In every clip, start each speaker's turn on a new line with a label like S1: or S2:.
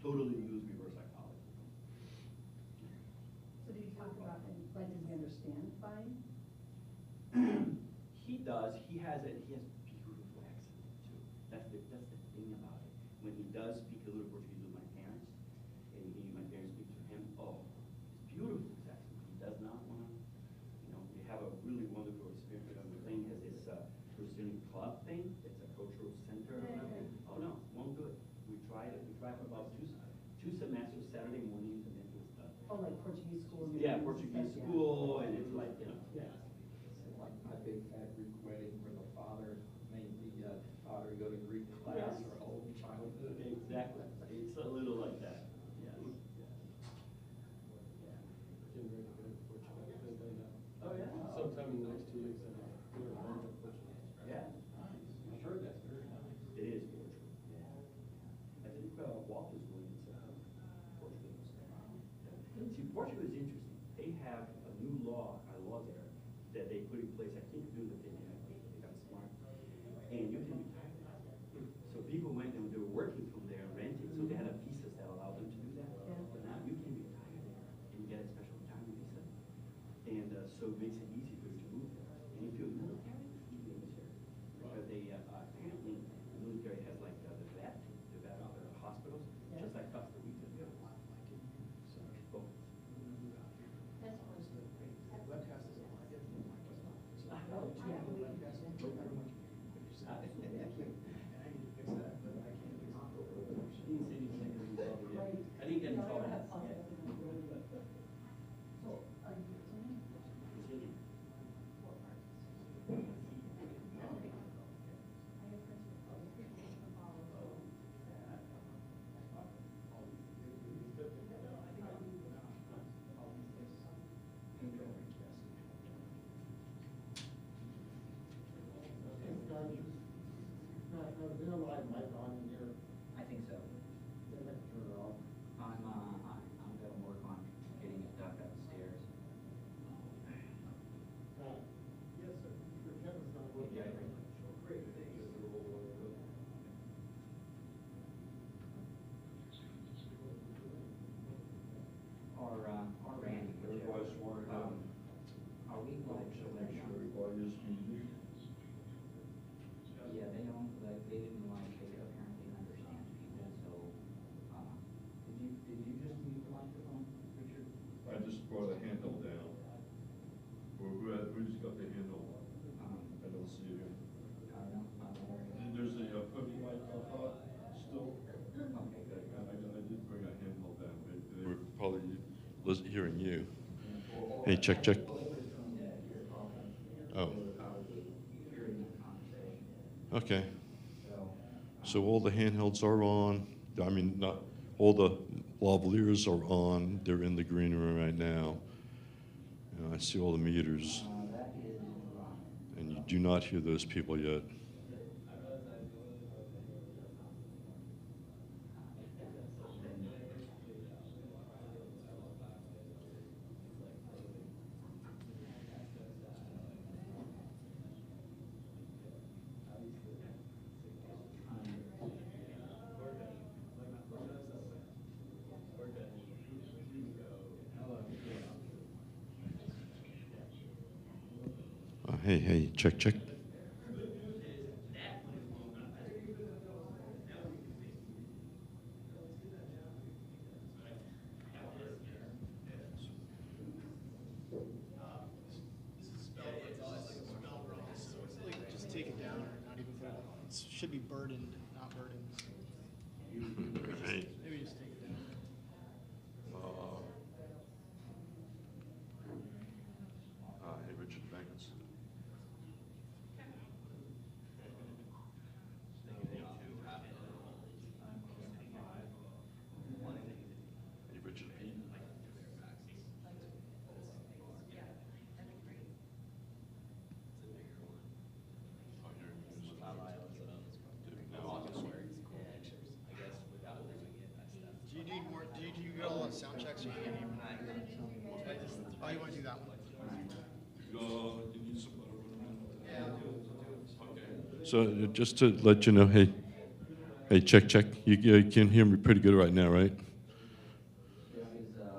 S1: totally use reverse psychology.
S2: So do you talk about, like, does he understand fine?
S1: He does. He has beautiful accent too. That's the thing about it. When he does speak a little Portuguese with my parents, and my parents speak to him, oh, it's beautiful his accent. He does not want to, we have a really wonderful experience. The thing has this Brazilian club thing. It's a cultural center. Oh no, won't do it. We tried it. We tried for about two semesters, Saturday mornings, and then it was done.
S2: Oh, like Portuguese school?
S1: Yeah, Portuguese school, and it's like, yeah.
S3: Like my big fat Greek wedding where the father made the daughter go to Greek class her whole childhood.
S1: Exactly. It's a little like that. Yes.
S4: Getting ready to go to Portugal.
S1: Oh, yeah.
S4: Sometime in the next 2 weeks, I'm going to Portugal.
S1: Yeah. Nice.
S3: I've heard that's very nice.
S1: It is Portugal. Yeah. I think Walt is going to Portugal. See, Portugal is interesting. They have a new law there that they put in place. I think through the thing they got smart, and you can retire. So people went and they were working from there, renting. So they had a visas that allowed them to do that.
S2: Yeah.
S1: But now you can retire there and you get a special retirement visa, and so it makes it easy for you to move there. And if you're military, it's even easier because they apparently the military has like the vet hospitals,
S2: Yeah.
S1: just like Costa Rica. So both.
S5: Webcast is on.
S2: Oh, yeah.
S1: I didn't get
S2: No,
S1: installed.
S2: I don't have possible. So, are you Brazilian?
S1: Brazilian.
S6: Is there a live mic on in here?
S7: I think so.
S6: Then I can turn it off.
S7: I'm gonna work on getting it ducked upstairs.
S6: Yes, sir. Your camera's not working.
S7: Yeah. Or Randy, whichever. Are we going to let them? Yeah, they don't, like, they didn't like, they apparently understand people, so, did you just mute the microphone, Richard?
S8: I just brought a handle down. Who just got the handle? I don't see it.
S7: I don't know.
S8: And there's a putty mic up still.
S7: Okay, good.
S8: I did bring a handle down. They were probably hearing you. Hey, check. Oh. Okay. So all the handhelds are on. I mean, not all the lavaliers are on. They're in the green room right now. I see all the meters. And you do not hear those people yet. Hey, check.
S5: Just take it down, or not even put it on. It should be burdened, not burdened.
S8: Hey.
S5: Maybe just take it down.
S8: Hey, Richard Bankers. Hey, Richard Pete. Oh, you're using that.
S5: Do you need more? Do you get a lot of sound checks, or you can't even? Oh, you want to do that one?
S8: You need some butter.
S5: Yeah.
S8: Okay. So just to let you know, hey, Hey, check, check. You can hear me pretty good right now, right?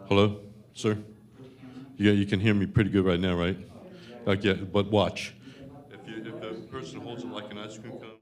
S8: Hello, sir? Yeah, you can hear me pretty good right now, right? Yeah, but watch. If the person holds it like an ice cream cone.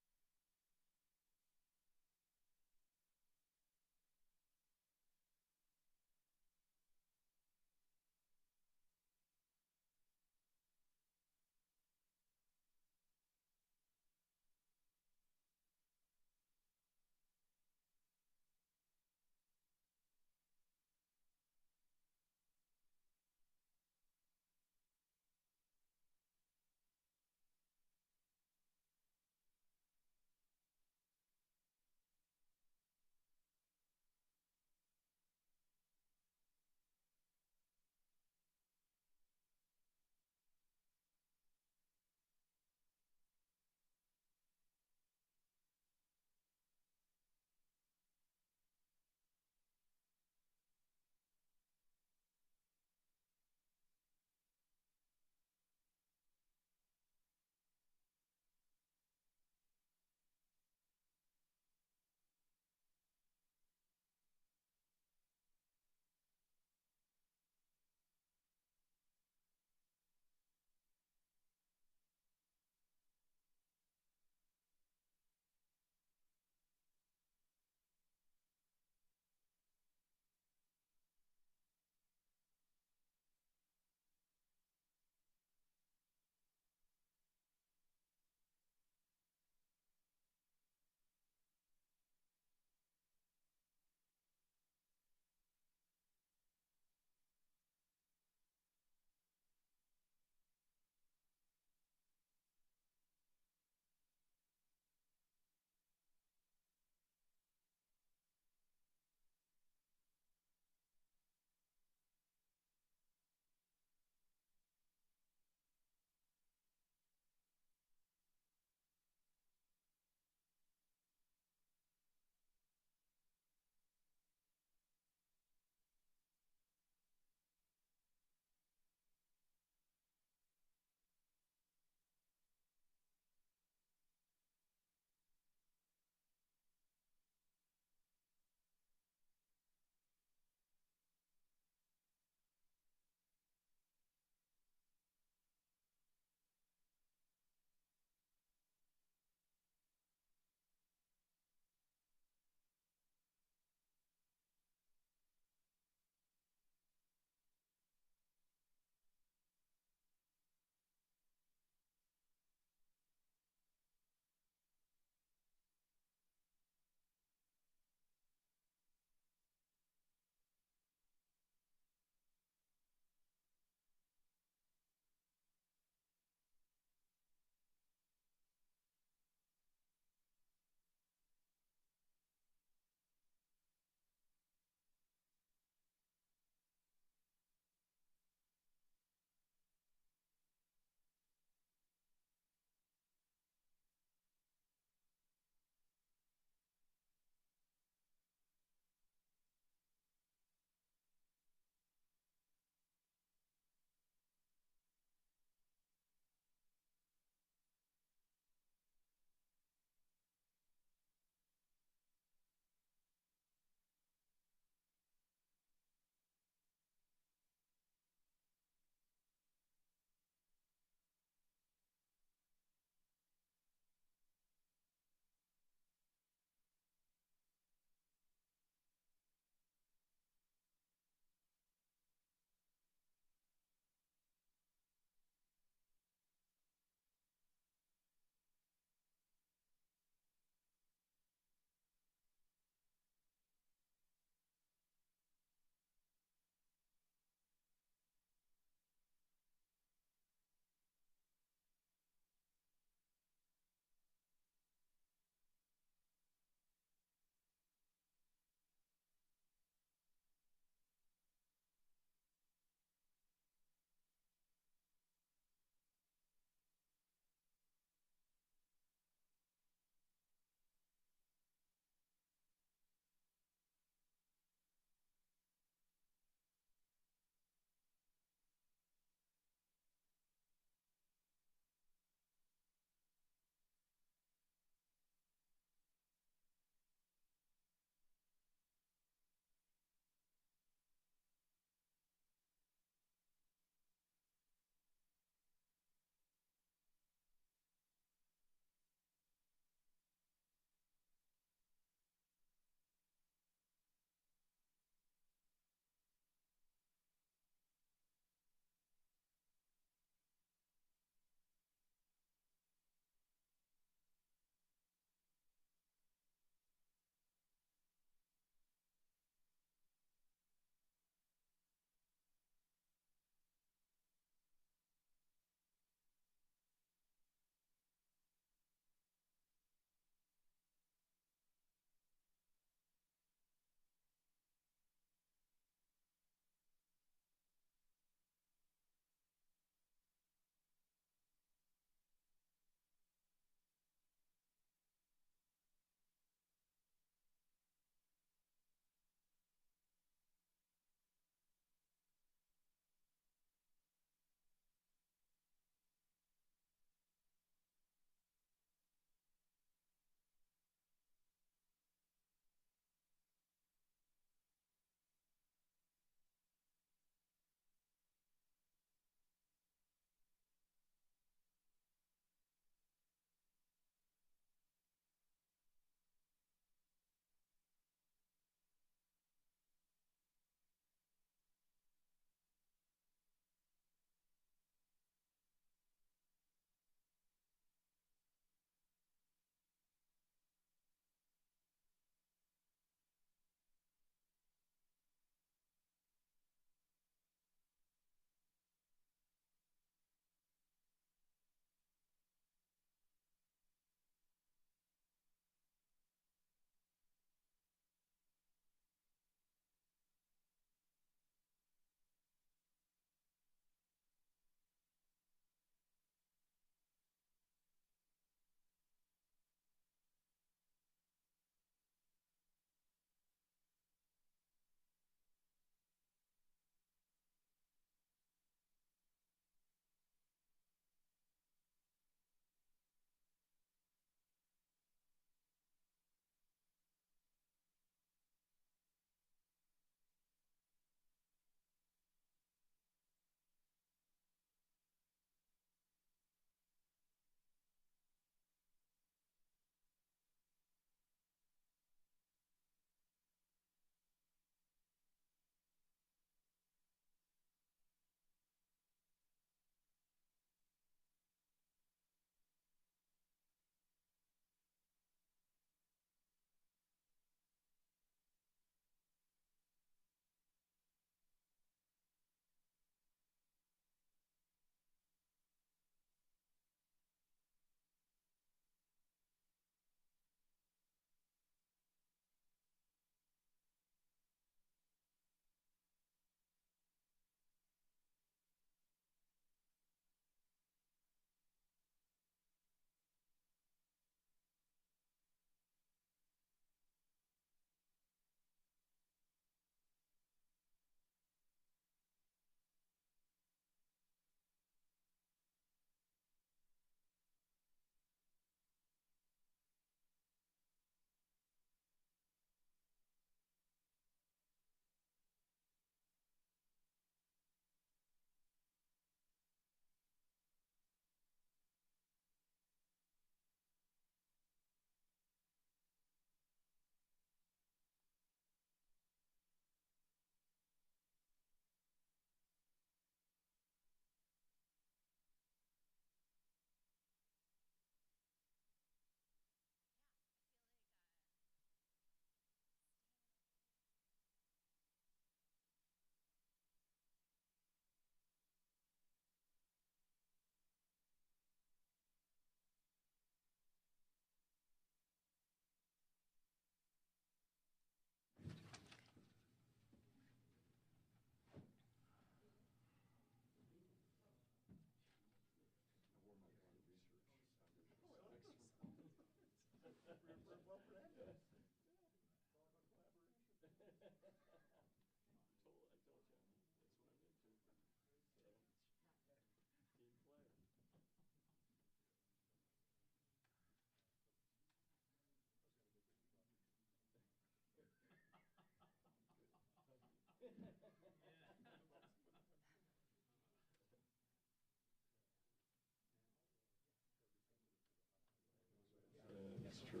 S8: true.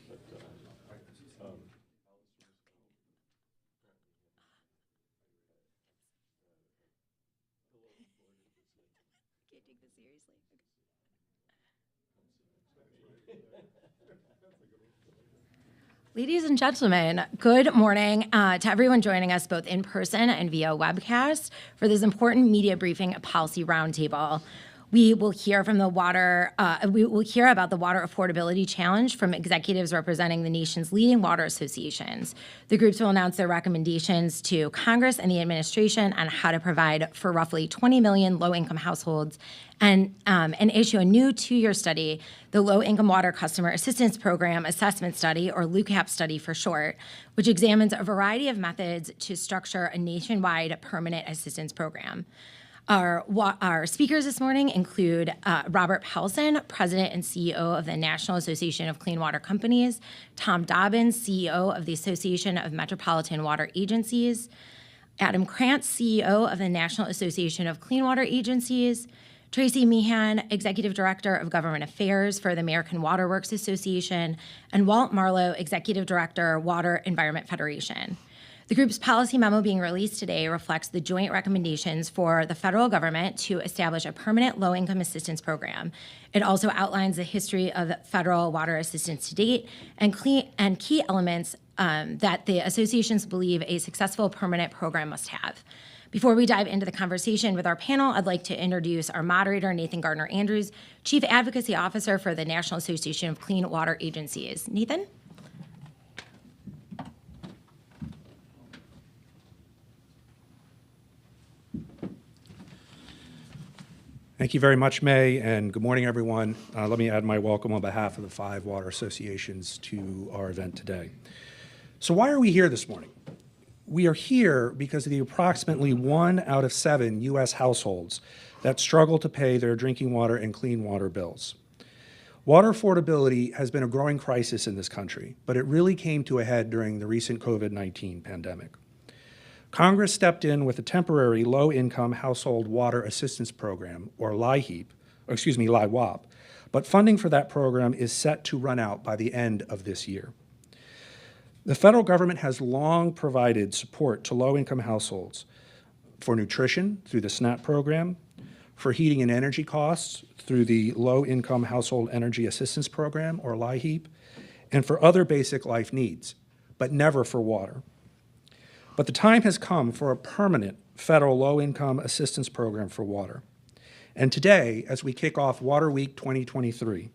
S8: But,
S9: Can't take this seriously. Ladies and gentlemen, good morning to everyone joining us both in person and via webcast for this important media briefing policy roundtable. We will hear from we will hear about the water affordability challenge from executives representing the nation's leading water associations. The groups will announce their recommendations to Congress and the administration on how to provide for roughly 20 million low-income households and issue a new 2-year study, the Low-Income Water Customer Assistance Program Assessment Study, or LUCAP study for short, which examines a variety of methods to structure a nationwide permanent assistance program. Our speakers this morning include Robert Powelson, President and CEO of the National Association of Clean Water Companies, Tom Dobbins, CEO of the Association of Metropolitan Water Agencies, Adam Krantz, CEO of the National Association of Clean Water Agencies, Tracy Meehan, Executive Director of Government Affairs for the American Water Works Association, and Walt Marlowe, Executive Director, Water Environment Federation. The group's policy memo being released today reflects the joint recommendations for the federal government to establish a permanent low-income assistance program. It also outlines the history of federal water assistance to date and key elements that the associations believe a successful permanent program must have. Before we dive into the conversation with our panel, I'd like to introduce our moderator, Nathan Gardner-Andrews, Chief Advocacy Officer for the National Association of Clean Water Agencies. Nathan?
S10: Thank you very much, May, and good morning, everyone. Let me add my welcome on behalf of the 5 water associations to our event today. So why are we here this morning? We are here because of the approximately 1 out of 7 U.S. households that struggle to pay their drinking water and clean water bills. Water affordability has been a growing crisis in this country, but it really came to a head during the recent COVID-19 pandemic. Congress stepped in with a temporary low-income household water assistance program, or LIWAP, but funding for that program is set to run out by the end of this year. The federal government has long provided support to low-income households for nutrition through the SNAP program, for heating and energy costs through the Low-Income Household Energy Assistance Program, or LIHEAP, and for other basic life needs, but never for water. But the time has come for a permanent federal low-income assistance program for water. And today, as we kick off Water Week 2023,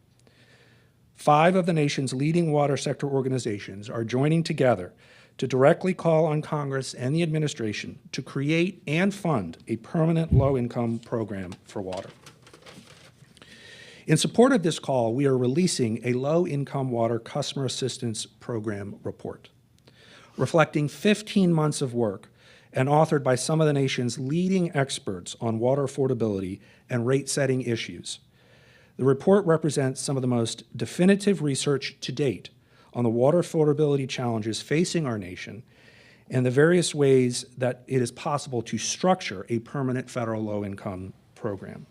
S10: 5 of the nation's leading water sector organizations are joining together to directly call on Congress and the administration to create and fund a permanent low-income program for water. In support of this call, we are releasing a low-income water customer assistance program report, reflecting 15 months of work and authored by some of the nation's leading experts on water affordability and rate-setting issues. The report represents some of the most definitive research to date on the water affordability challenges facing our nation and the various ways that it is possible to structure a permanent federal low-income program.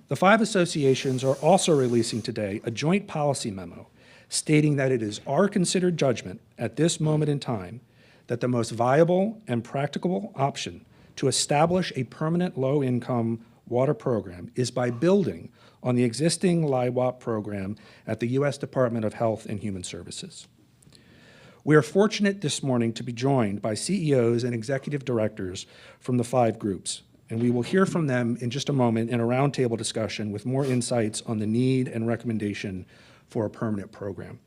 S10: The 5 associations are also releasing today a joint policy memo stating that it is our considered judgment at this moment in time that the most viable and practicable option to establish a permanent low-income water program is by building on the existing LIWAP program at the U.S. Department of Health and Human Services. We are fortunate this morning to be joined by CEOs and executive directors from the 5 groups, and we will hear from them in just a moment in a roundtable discussion with more insights on the need and recommendation for a permanent program.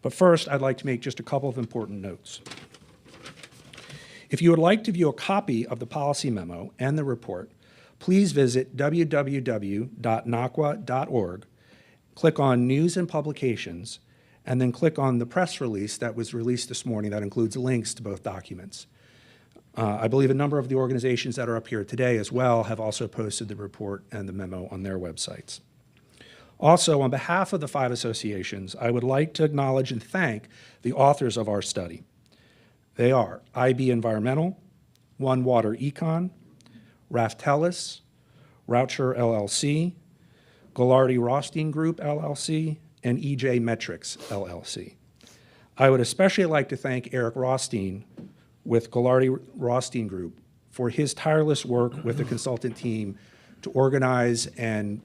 S10: But first, I'd like to make just a couple of important notes. If you would like to view a copy of the policy memo and the report, please visit www.nacwa.org, click on News and Publications, and then click on the press release that was released this morning that includes links to both documents. I believe a number of the organizations that are up here today as well have also posted the report and the memo on their websites. Also, on behalf of the 5 associations, I would like to acknowledge and thank the authors of our study. They are IB Environmental, One Water Econ, Raftelis, Raucher LLC, Ghilardi Rothstein Group LLC, and EJ Metrics, LLC. I would especially like to thank Eric Rothstein with Ghilardi Rothstein Group for his tireless work with the consultant team to organize and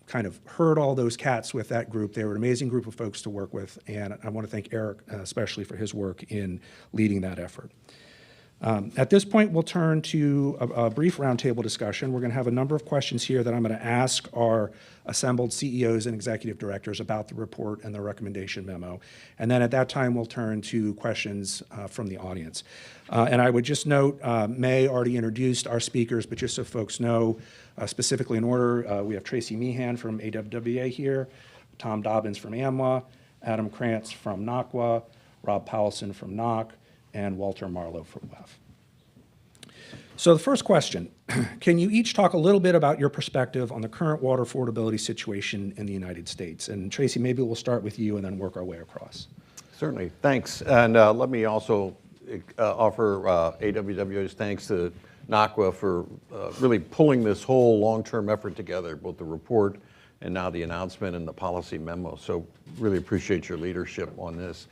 S10: kind of herd all those cats with that group. They were an amazing group of folks to work with, and I want to thank Eric especially for his work in leading that effort. At this point, we'll turn to a brief roundtable discussion. We're going to have a number of questions here that I'm going to ask our assembled CEOs and executive directors about the report and the recommendation memo. And then at that time, we'll turn to questions from the audience. And I would just note, May already introduced our speakers, but just so folks know, specifically in order, we have Tracy Meehan from AWWA here, Tom Dobbins from AMWA, Adam Krantz from NACWA, Rob Powelson from NOC, and Walter Marlowe from WEF. So the first question, can you each talk a little bit about your perspective on the current water affordability situation in the United States? And Tracy, maybe we'll start with you and then work our way across.
S11: Certainly, thanks. And let me also offer AWWA's thanks to NACWA for really pulling this whole long-term effort together, both the report and now the announcement and the policy memo. So really appreciate your leadership on this.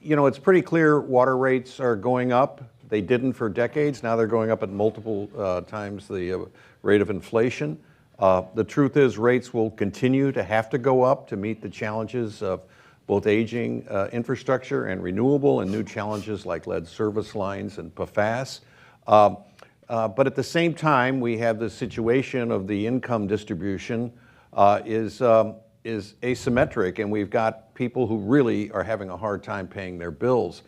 S11: You know, it's pretty clear water rates are going up. They didn't for decades. Now they're going up at multiple times the rate of inflation. The truth is rates will continue to have to go up to meet the challenges of both aging infrastructure and renewable and new challenges like lead service lines and PFAS. But at the same time, we have the situation of the income distribution is asymmetric, and we've got people who really are having a hard time paying their bills.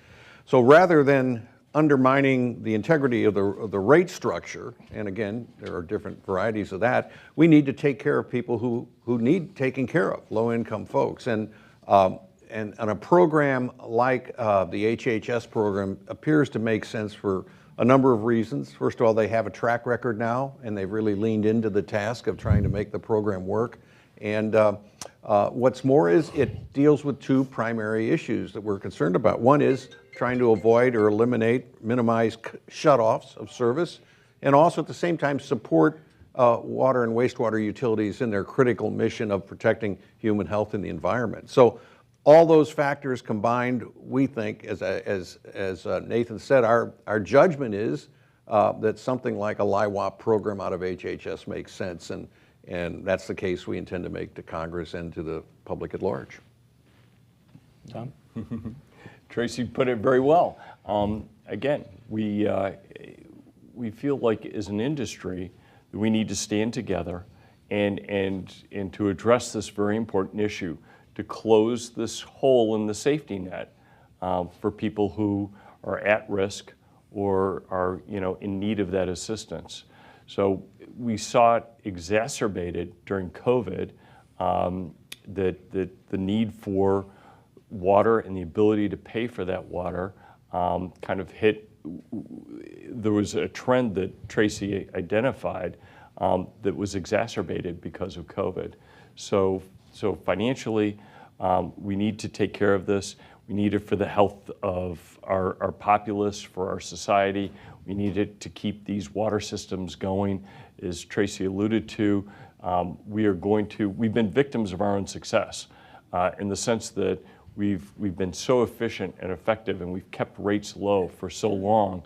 S11: So rather than undermining the integrity of the rate structure, and again, there are different varieties of that, we need to take care of people who need taking care of, low-income folks. And a program like the HHS program appears to make sense for a number of reasons. First of all, they have a track record now, and they've really leaned into the task of trying to make the program work. And what's more is it deals with two primary issues that we're concerned about. One is trying to avoid or minimize shutoffs of service, and also at the same time support water and wastewater utilities in their critical mission of protecting human health and the environment. So all those factors combined, we think, as Nathan said, our judgment is that something like a LIWAP program out of HHS makes sense, and that's the case we intend to make to Congress and to the public at large.
S10: Tom?
S12: Tracy put it very well. Again, we feel like as an industry that we need to stand together and to address this very important issue, to close this hole in the safety net for people who are at risk or are in need of that assistance. So we saw it exacerbated during COVID, that the need for water and the ability to pay for that water kind of hit. There was a trend that Tracy identified that was exacerbated because of COVID. So financially, we need to take care of this. We need it for the health of our populace, for our society. We need it to keep these water systems going. As Tracy alluded to, we've been victims of our own success in the sense that we've been so efficient and effective, and we've kept rates low for so long,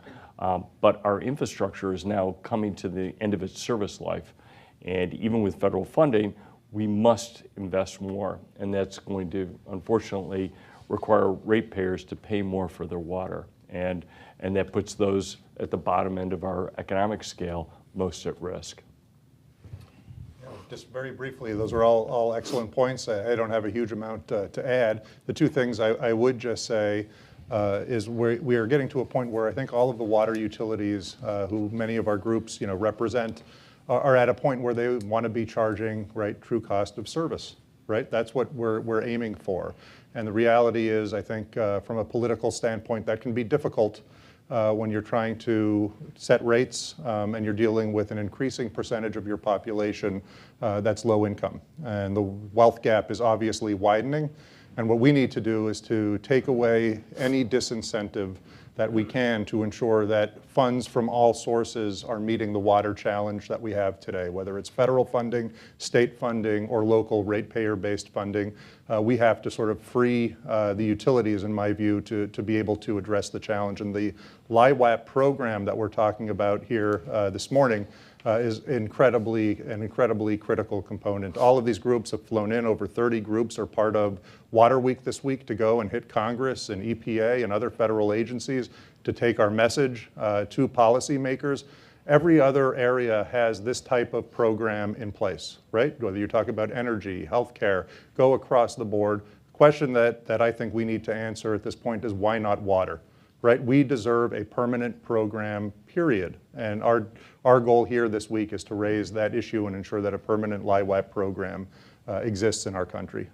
S12: but our infrastructure is now coming to the end of its service life. And even with federal funding, we must invest more, and that's going to, unfortunately, require ratepayers to pay more for their water. And that puts those at the bottom end of our economic scale most at risk.
S13: Just very briefly, those are all excellent points. I don't have a huge amount to add. The two things I would just say is we are getting to a point where I think all of the water utilities, who many of our groups represent, are at a point where they want to be charging true cost of service. Right? That's what we're aiming for. And the reality is, I think, from a political standpoint, that can be difficult when you're trying to set rates and you're dealing with an increasing percentage of your population that's low income. And the wealth gap is obviously widening. And what we need to do is to take away any disincentive that we can to ensure that funds from all sources are meeting the water challenge that we have today, whether it's federal funding, state funding, or local ratepayer-based funding. We have to sort of free the utilities, in my view, to be able to address the challenge. And the LIWAP program that we're talking about here this morning is an incredibly critical component. All of these groups have flown in. Over 30 groups are part of Water Week this week to go and hit Congress and EPA and other federal agencies to take our message to policymakers. Every other area has this type of program in place, right? Whether you're talking about energy, healthcare, go across the board. The question that I think we need to answer at this point is why not water? Right? We deserve a permanent program, period. And our goal here this week is to raise that issue and ensure that a permanent LIWAP program exists in our country.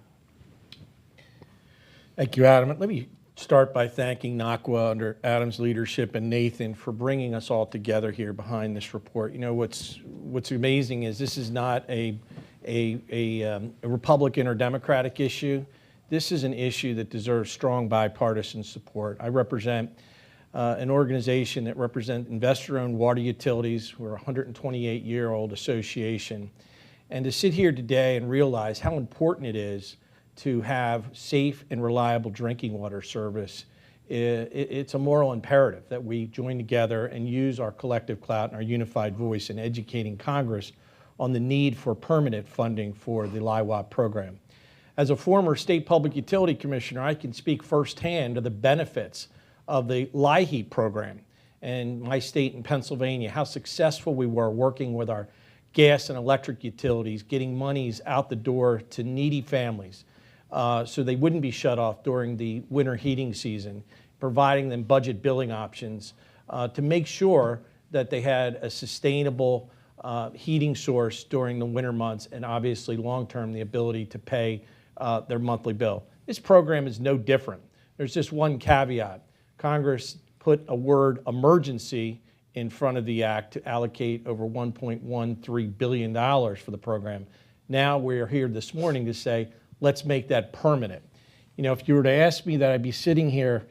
S14: Thank you, Adam. Let me start by thanking NACWA under Adam's leadership and Nathan for bringing us all together here behind this report. You know, what's amazing is this is not a Republican or Democratic issue. This is an issue that deserves strong bipartisan support. I represent an organization that represents investor-owned water utilities. We're a 128-year-old association. And to sit here today and realize how important it is to have safe and reliable drinking water service, it's a moral imperative that we join together and use our collective clout and our unified voice in educating Congress on the need for permanent funding for the LIWAP program. As a former state public utility commissioner, I can speak firsthand to the benefits of the LIHEAP program in my state in Pennsylvania, how successful we were working with our gas and electric utilities, getting monies out the door to needy families so they wouldn't be shut off during the winter heating season, providing them budget billing options to make sure that they had a sustainable heating source during the winter months, and obviously long-term the ability to pay their monthly bill. This program is no different. There's just one caveat. Congress put a word emergency in front of the act to allocate over $1.13 billion for the program. Now we're here this morning to say, let's make that permanent. You know, if you were to ask me that, I'd be sitting here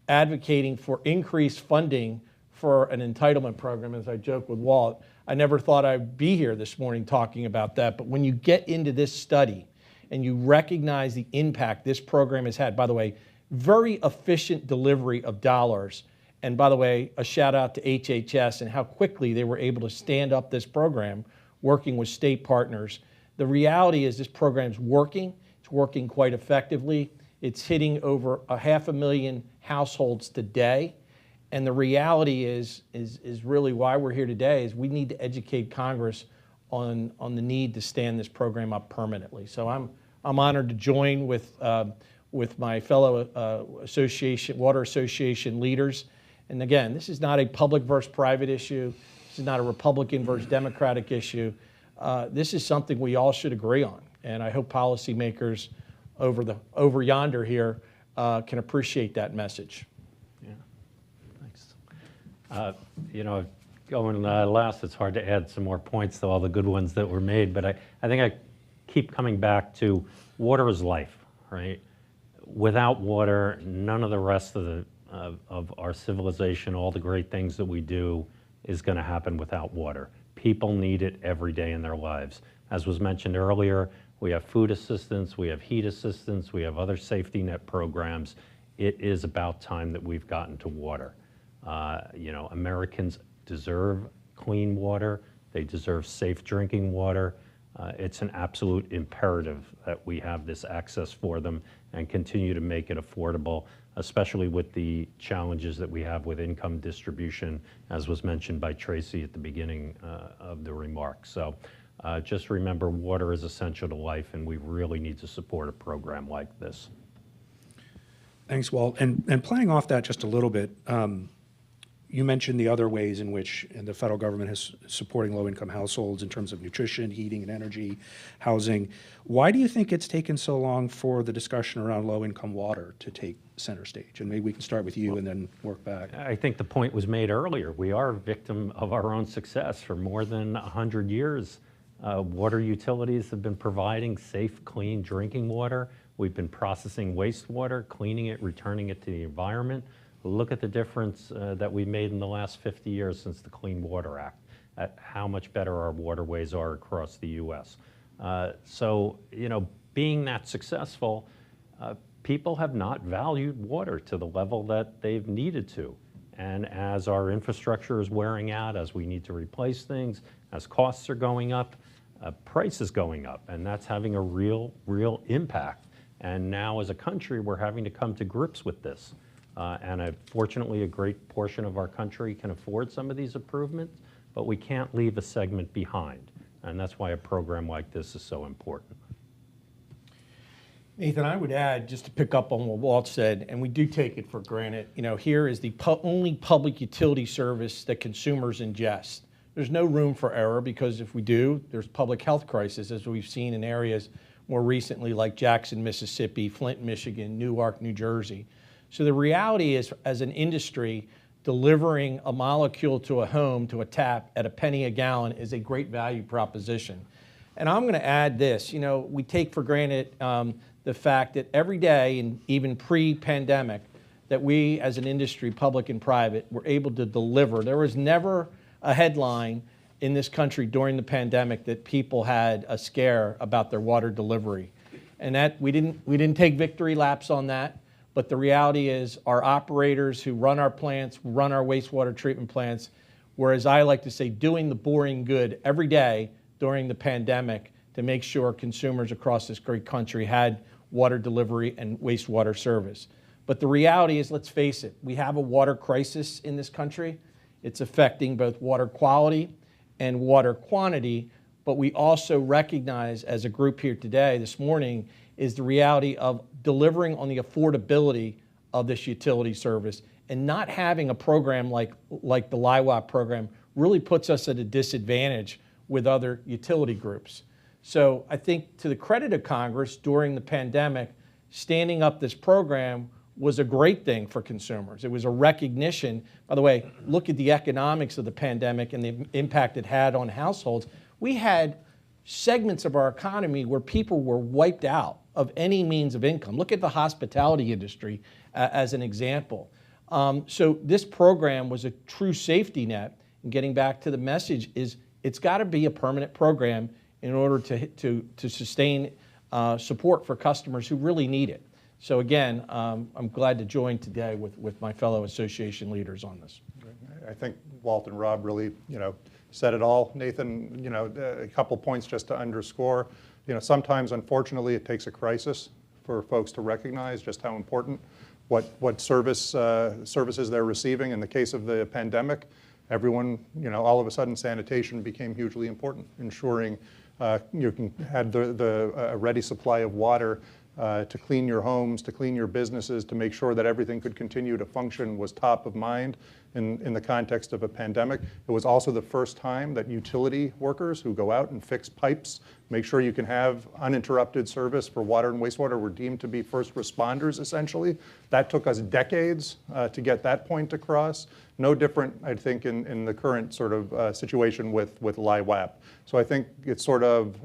S14: advocating for increased funding for an entitlement program, as I joke with Walt. I never thought I'd be here this morning talking about that, but when you get into this study, and you recognize the impact this program has had. By the way, very efficient delivery of dollars. And by the way, a shout out to HHS and how quickly they were able to stand up this program, working with state partners. The reality is this program's working. It's working quite effectively. It's hitting over 500,000 households today. And the reality is really why we're here today is we need to educate Congress on the need to stand this program up permanently. So I'm honored to join with my fellow water association leaders. And again, this is not a public versus private issue. This is not a Republican versus Democratic issue. This is something we all should agree on. And I hope policymakers over yonder here can appreciate that message.
S15: Yeah, thanks. You know, going last, it's hard to add some more points to all the good ones that were made, but I think I keep coming back to water is life, right? Without water, none of the rest of our civilization, all the great things that we do is going to happen without water. People need it every day in their lives. As was mentioned earlier, we have food assistance, we have heat assistance, we have other safety net programs. It is about time that we've gotten to water. You know, Americans deserve clean water. They deserve safe drinking water. It's an absolute imperative that we have this access for them and continue to make it affordable, especially with the challenges that we have with income distribution, as was mentioned by Tracy at the beginning of the remarks. So just remember, water is essential to life, and we really need to support a program like this.
S10: Thanks, Walt. And playing off that just a little bit, you mentioned the other ways in which the federal government is supporting low-income households in terms of nutrition, heating and energy, housing. Why do you think it's taken so long for the discussion around low-income water to take center stage? And maybe we can start with you and then work back.
S15: I think the point was made earlier. We are a victim of our own success. For more than 100 years, water utilities have been providing safe, clean drinking water. We've been processing wastewater, cleaning it, returning it to the environment. Look at the difference that we made in the last 50 years since the Clean Water Act, at how much better our waterways are across the U.S. So, you know, being that successful, people have not valued water to the level that they've needed to. And as our infrastructure is wearing out, as we need to replace things, as costs are going up, price is going up, and that's having a real impact. And now as a country, we're having to come to grips with this. And fortunately, a great portion of our country can afford some of these improvements, but we can't leave a segment behind. And that's why a program like this is so important.
S14: Nathan, I would add, just to pick up on what Walt said, and we do take it for granted, you know, here is the only public utility service that consumers ingest. There's no room for error, because if we do, there's public health crisis, as we've seen in areas more recently like Jackson, Mississippi, Flint, Michigan, Newark, New Jersey. So the reality is, as an industry, delivering a molecule to a home, to a tap, at a penny a gallon is a great value proposition. And I'm going to add this, you know, we take for granted the fact that every day, and even pre-pandemic, that we as an industry, public and private, were able to deliver. There was never a headline in this country during the pandemic that people had a scare about their water delivery. And that we didn't take victory laps on that. But the reality is, our operators who run our plants, run our wastewater treatment plants, were, as I like to say, doing the boring good every day during the pandemic to make sure consumers across this great country had water delivery and wastewater service. But the reality is, let's face it, we have a water crisis in this country. It's affecting both water quality and water quantity, but we also recognize as a group here today, this morning, is the reality of delivering on the affordability of this utility service. And not having a program like the LIWAP program really puts us at a disadvantage with other utility groups. So I think, to the credit of Congress, during the pandemic, standing up this program was a great thing for consumers. It was a recognition. By the way, look at the economics of the pandemic and the impact it had on households. We had segments of our economy where people were wiped out of any means of income. Look at the hospitality industry as an example. So this program was a true safety net. And getting back to the message is, it's got to be a permanent program in order to sustain support for customers who really need it. So again, I'm glad to join today with my fellow association leaders on this.
S13: I think Walt and Rob really, you know, said it all. Nathan, you know, a couple points just to underscore. You know, sometimes, unfortunately, it takes a crisis for folks to recognize just how important what services they're receiving. In the case of the pandemic, everyone, you know, all of a sudden sanitation became hugely important, ensuring you had a ready supply of water to clean your homes, to clean your businesses, to make sure that everything could continue to function was top of mind in the context of a pandemic. It was also the first time that utility workers who go out and fix pipes, make sure you can have uninterrupted service for water and wastewater, were deemed to be first responders, essentially. That took us decades to get that point across. No different, I think, in the current sort of situation with LIWAP. So I think it's sort of,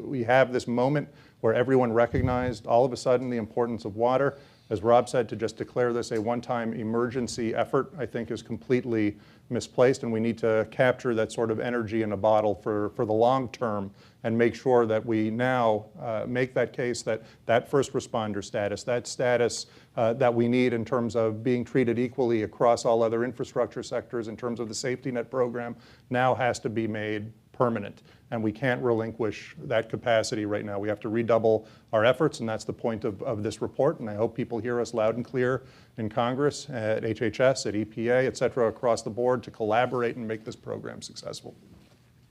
S13: we have this moment where everyone recognized all of a sudden the importance of water. As Rob said, to just declare this a one-time emergency effort, I think, is completely misplaced, and we need to capture that sort of energy in a bottle for the long term and make sure that we now make that case that that first responder status, that status that we need in terms of being treated equally across all other infrastructure sectors in terms of the safety net program, now has to be made permanent. And we can't relinquish that capacity right now. We have to redouble our efforts, and that's the point of this report. And I hope people hear us loud and clear in Congress, at HHS, at EPA, et cetera, across the board, to collaborate and make this program successful.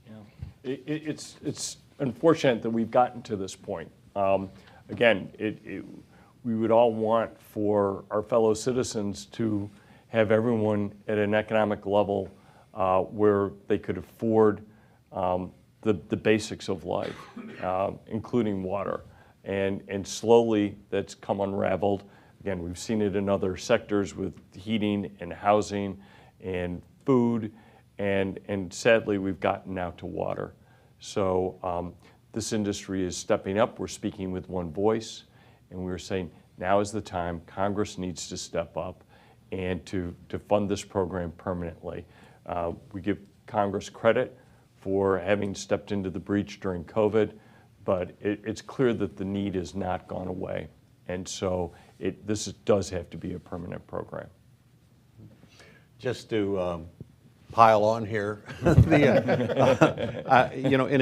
S12: Yeah. It's unfortunate that we've gotten to this point. Again, we would all want for our fellow citizens to have everyone at an economic level where they could afford the basics of life, including water. And slowly that's come unraveled. Again, we've seen it in other sectors with heating and housing and food, and sadly we've gotten now to water. So this industry is stepping up. We're speaking with one voice, and we're saying now is the time. Congress needs to step up and to fund this program permanently. We give Congress credit for having stepped into the breach during COVID, but it's clear that the need has not gone away. And so this does have to be a permanent program.
S11: Just to pile on here, in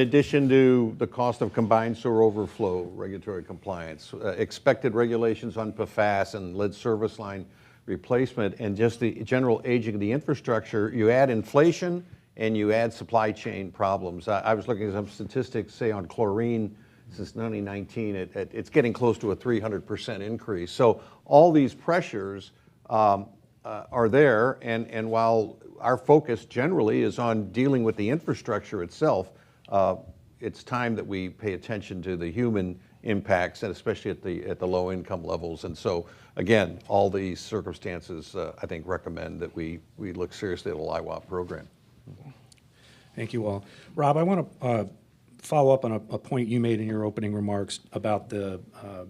S11: addition to the cost of combined sewer overflow regulatory compliance, expected regulations on PFAS and lead service line replacement, and just the general aging of the infrastructure, you add inflation and you add supply chain problems. I was looking at some statistics, say on chlorine, since 2019, it's getting close to a 300% increase. So all these pressures are there, and while our focus generally is on dealing with the infrastructure itself, it's time that we pay attention to the human impacts, and especially at the low income levels. And so again, all these circumstances I think recommend that we look seriously at a LIWOP program.
S10: Thank you all. Rob, I want to follow up on a point you made in your opening remarks about the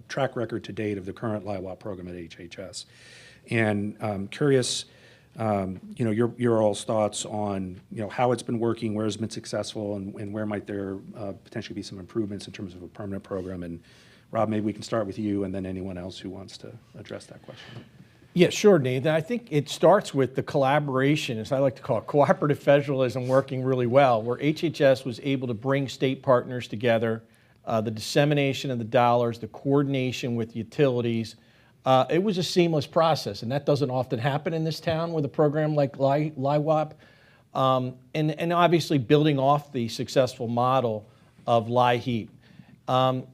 S10: track record to date of the current LIWOP program at HHS. And I'm curious, your all's thoughts on, how it's been working, where it's been successful, and where might there potentially be some improvements in terms of a permanent program. And Rob, maybe we can start with you and then anyone else who wants to address that question.
S14: Yeah, sure, Nathan. I think it starts with the collaboration, as I like to call it, cooperative federalism working really well, where HHS was able to bring state partners together, the dissemination of the dollars, the coordination with utilities. It was a seamless process, and that doesn't often happen in this town with a program like LIWOP. And obviously building off the successful model of LIHEAP.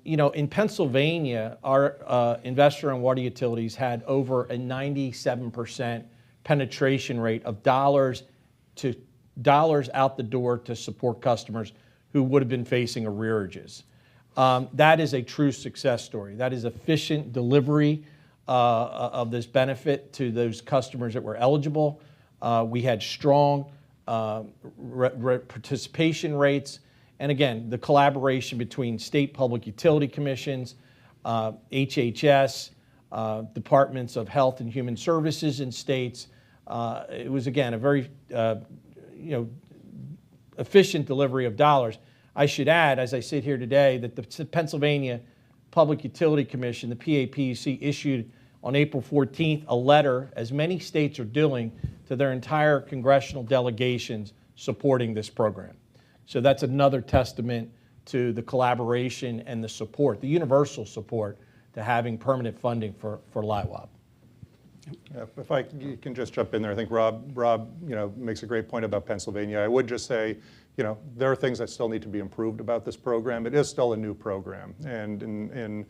S14: In Pennsylvania, our investor-owned water utilities had over a 97% penetration rate of dollars out the door to support customers who would have been facing arrearages. That is a true success story. That is efficient delivery of this benefit to those customers that were eligible. We had strong participation rates. And again, the collaboration between state public utility commissions, HHS, departments of health and human services in states. It was, again, a very efficient delivery of dollars. I should add, as I sit here today, that the Pennsylvania Public Utility Commission, the PAPUC, issued on April 14th a letter, as many states are doing, to their entire congressional delegations supporting this program. So that's another testament to the collaboration and the support, the universal support to having permanent funding for LIWOP.
S13: If I can just jump in there, I think Rob makes a great point about Pennsylvania. I would just say, there are things that still need to be improved about this program. It is still a new program, and in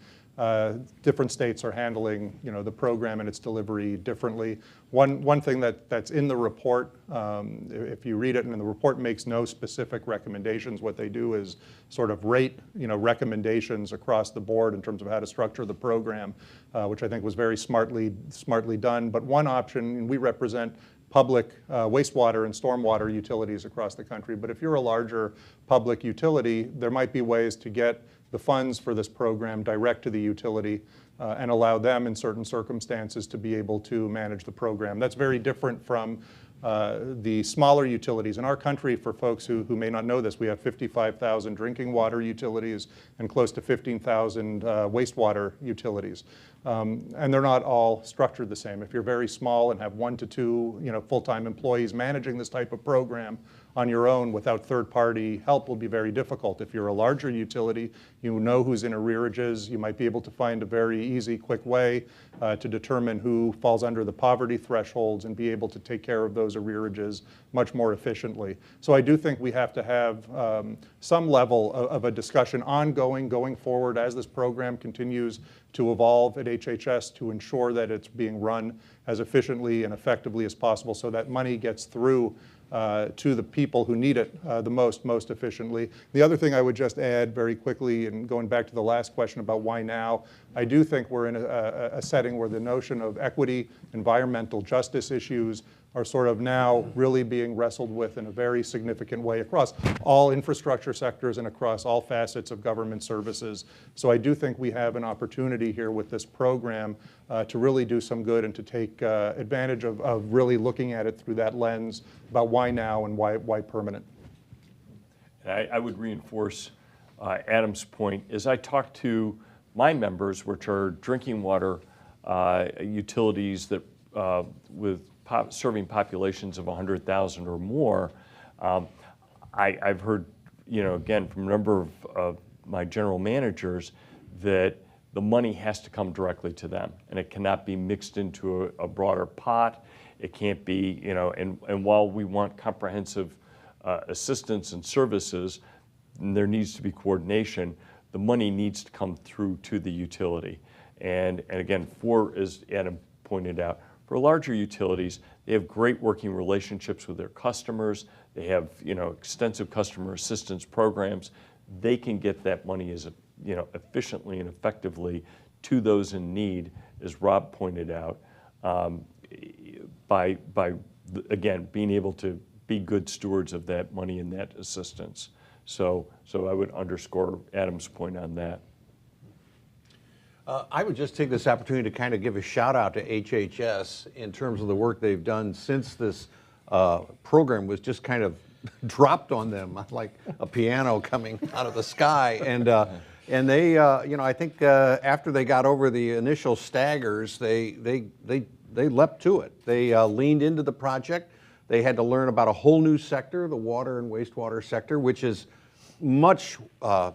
S13: different states are handling, the program and its delivery differently. One thing that's in the report, if you read it, and the report makes no specific recommendations, what they do is sort of rate, recommendations across the board in terms of how to structure the program, which I think was very smartly done. But one option, and we represent public wastewater and stormwater utilities across the country, but if you're a larger public utility, there might be ways to get the funds for this program direct to the utility and allow them in certain circumstances to be able to manage the program. That's very different from the smaller utilities. In our country, for folks who may not know this, we have 55,000 drinking water utilities and close to 15,000 wastewater utilities. And they're not all structured the same. If you're very small and have 1 to 2 full-time employees managing this type of program on your own without third-party help will be very difficult. If you're a larger utility, you know who's in arrearages. You might be able to find a very easy, quick way to determine who falls under the poverty thresholds and be able to take care of those arrearages much more efficiently. So I do think we have to have some level of a discussion going forward as this program continues to evolve at HHS to ensure that it's being run as efficiently and effectively as possible so that money gets through to the people who need it the most efficiently. The other thing I would just add very quickly, and going back to the last question about why now, I do think we're in a setting where the notion of equity, environmental justice issues are sort of now really being wrestled with in a very significant way across all infrastructure sectors and across all facets of government services. So I do think we have an opportunity here with this program to really do some good and to take advantage of really looking at it through that lens about why now and why permanent.
S12: I would reinforce Adam's point. As I talk to my members, which are drinking water utilities that with serving populations of 100,000 or more, I've heard, again, from a number of my general managers that the money has to come directly to them, and it cannot be mixed into a broader pot. It can't be, and while we want comprehensive assistance and services, and there needs to be coordination, the money needs to come through to the utility. And again, as Adam pointed out, for larger utilities, they have great working relationships with their customers. They have, extensive customer assistance programs. They can get that money as, efficiently and effectively to those in need, as Rob pointed out, by again, being able to be good stewards of that money and that assistance. So I would underscore Adam's point on that.
S11: I would just take this opportunity to kind of give a shout out to HHS in terms of the work they've done since this program was just kind of dropped on them like a piano coming out of the sky. And they, I think after they got over the initial staggers, they leapt to it. They leaned into the project. They had to learn about a whole new sector, the water and wastewater sector, which is much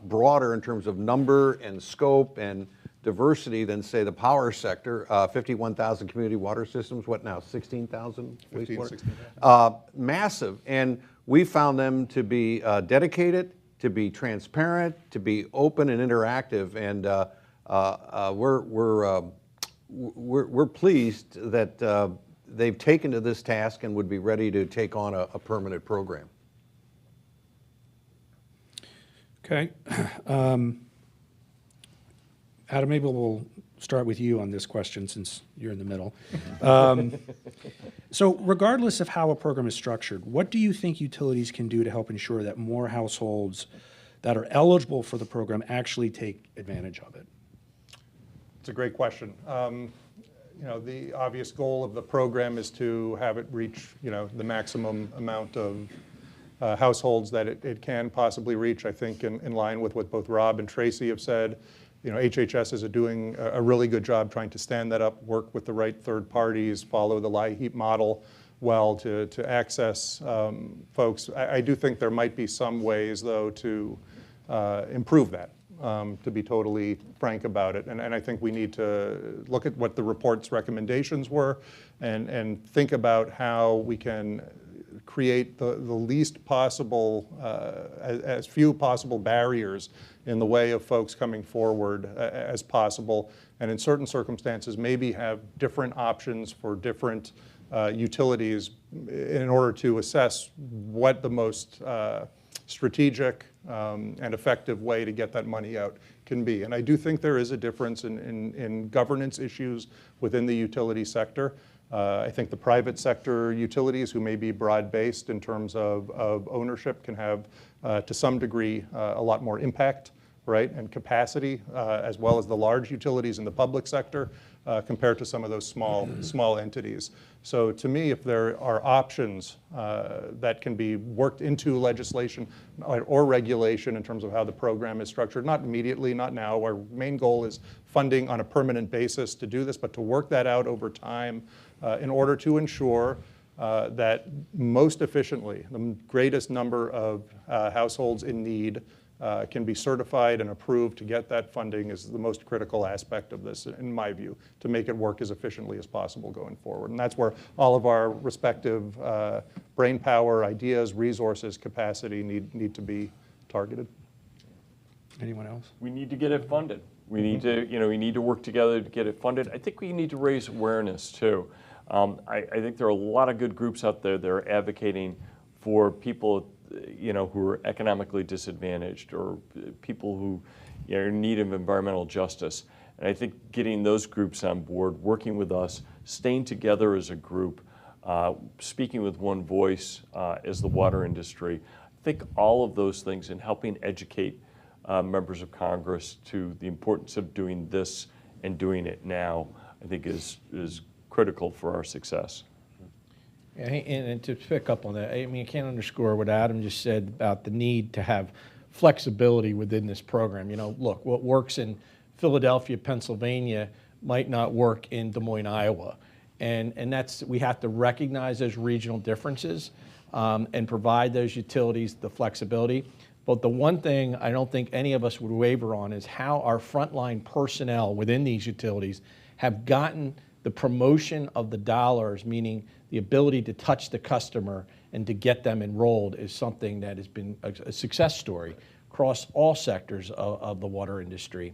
S11: broader in terms of number and scope and diversity than, say, the power sector. 51,000 community water systems, what now, 16,000 wastewater? 16,000. Massive, and we found them to be dedicated, to be transparent, to be open and interactive, and we're pleased that they've taken to this task and would be ready to take on a permanent program.
S10: Okay. Adam, maybe we'll start with you on this question since you're in the middle. So regardless of how a program is structured, what do you think utilities can do to help ensure that more households that are eligible for the program actually take advantage of it?
S13: It's a great question. The obvious goal of the program is to have it reach, the maximum amount of households that it can possibly reach. I think in line with what both Rob and Tracy have said, HHS is doing a really good job trying to stand that up, work with the right third parties, follow the LIHEAP model well to access folks. I do think there might be some ways, though, to improve that, to be totally frank about it. And I think we need to look at what the report's recommendations were and think about how we can create the least possible, as few possible barriers in the way of folks coming forward as possible. And in certain circumstances, maybe have different options for different utilities in order to assess what the most strategic and effective way to get that money out can be. And I do think there is a difference in governance issues within the utility sector. I think the private sector utilities, who may be broad-based in terms of ownership, can have, to some degree, a lot more impact, right, and capacity, as well as the large utilities in the public sector, compared to some of those small entities. So to me, if there are options that can be worked into legislation or regulation in terms of how the program is structured, not immediately, not now. Our main goal is funding on a permanent basis to do this, but to work that out over time in order to ensure that most efficiently, the greatest number of households in need can be certified and approved to get that funding is the most critical aspect of this, in my view, to make it work as efficiently as possible going forward. And that's where all of our respective brain power, ideas, resources, capacity need to be targeted.
S10: Anyone else?
S12: We need to get it funded. We need to, we need to work together to get it funded. I think we need to raise awareness too. I think there are a lot of good groups out there that are advocating for people who are economically disadvantaged or people who are in need of environmental justice. And I think getting those groups on board, working with us, staying together as a group, speaking with one voice as the water industry. I think all of those things and helping educate members of Congress to the importance of doing this and doing it now, I think is critical for our success.
S14: Yeah, and to pick up on that, I mean, I can't underscore what Adam just said about the need to have flexibility within this program. You know, look, what works in Philadelphia, Pennsylvania might not work in Des Moines, Iowa. And that's, we have to recognize those regional differences and provide those utilities the flexibility. But the one thing I don't think any of us would waver on is how our frontline personnel within these utilities have gotten the promotion of the dollars, meaning the ability to touch the customer and to get them enrolled, is something that has been a success story across all sectors of the water industry.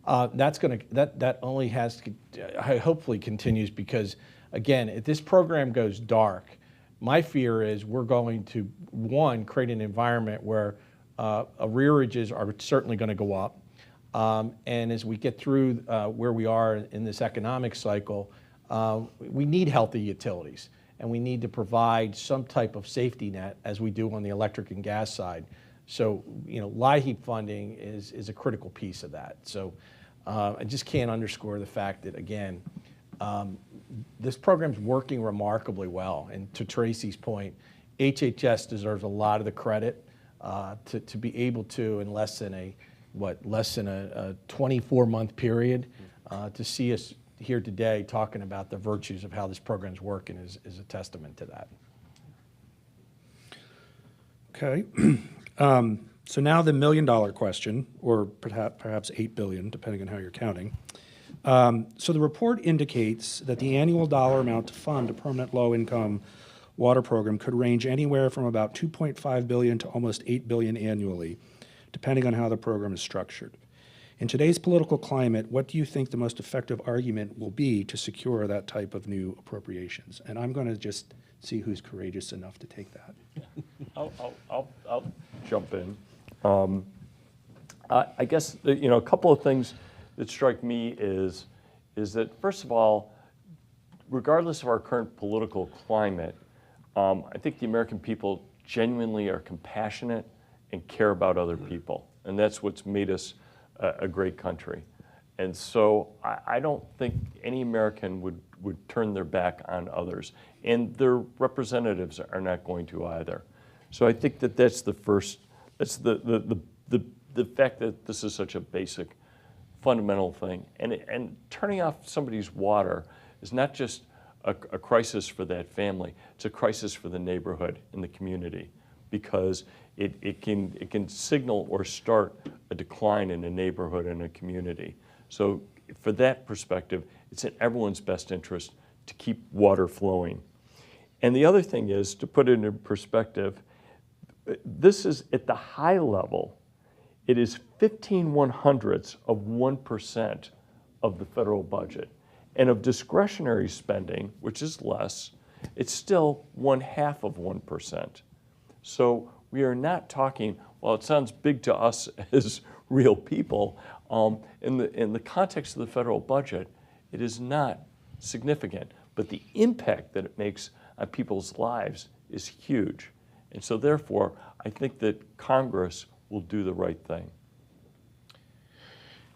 S14: That only has to, hopefully continues, because again, if this program goes dark, my fear is we're going to, one, create an environment where arrearages are certainly going to go up. And as we get through where we are in this economic cycle, we need healthy utilities, and we need to provide some type of safety net as we do on the electric and gas side. So, you know, LIHEAP funding is a critical piece of that. So I just can't underscore the fact that, again, this program's working remarkably well. And to Tracy's point, HHS deserves a lot of the credit to be able to, in less than a 24-month period, to see us here today talking about the virtues of how this program's working is a testament to that.
S10: Okay. So now the $1 million question, or perhaps $8 billion, depending on how you're counting. So the report indicates that the annual dollar amount to fund a permanent low-income water program could range anywhere from about $2.5 billion to almost $8 billion annually, depending on how the program is structured. In today's political climate, what do you think the most effective argument will be to secure that type of new appropriations? And I'm going to just see who's courageous enough to take that.
S12: I'll jump in. I guess, you know, a couple of things that strike me is that, first of all, regardless of our current political climate, I think the American people genuinely are compassionate and care about other people. And that's what's made us a great country. And so I don't think any American would turn their back on others. And their representatives are not going to either. So I think that that's the first, that's the fact that this is such a basic, fundamental thing. And turning off somebody's water is not just a crisis for that family, it's a crisis for the neighborhood and the community, because it can signal or start a decline in a neighborhood and a community. So for that perspective, it's in everyone's best interest to keep water flowing. And the other thing is, to put it in perspective, this is at the high level, it is 15/100ths of 1% of the federal budget. And of discretionary spending, which is less, it's still 1/2 of 1%. So we are not talking, well, it sounds big to us as real people. In the context of the federal budget, it is not significant, but the impact that it makes on people's lives is huge. And so therefore, I think that Congress will do the right thing.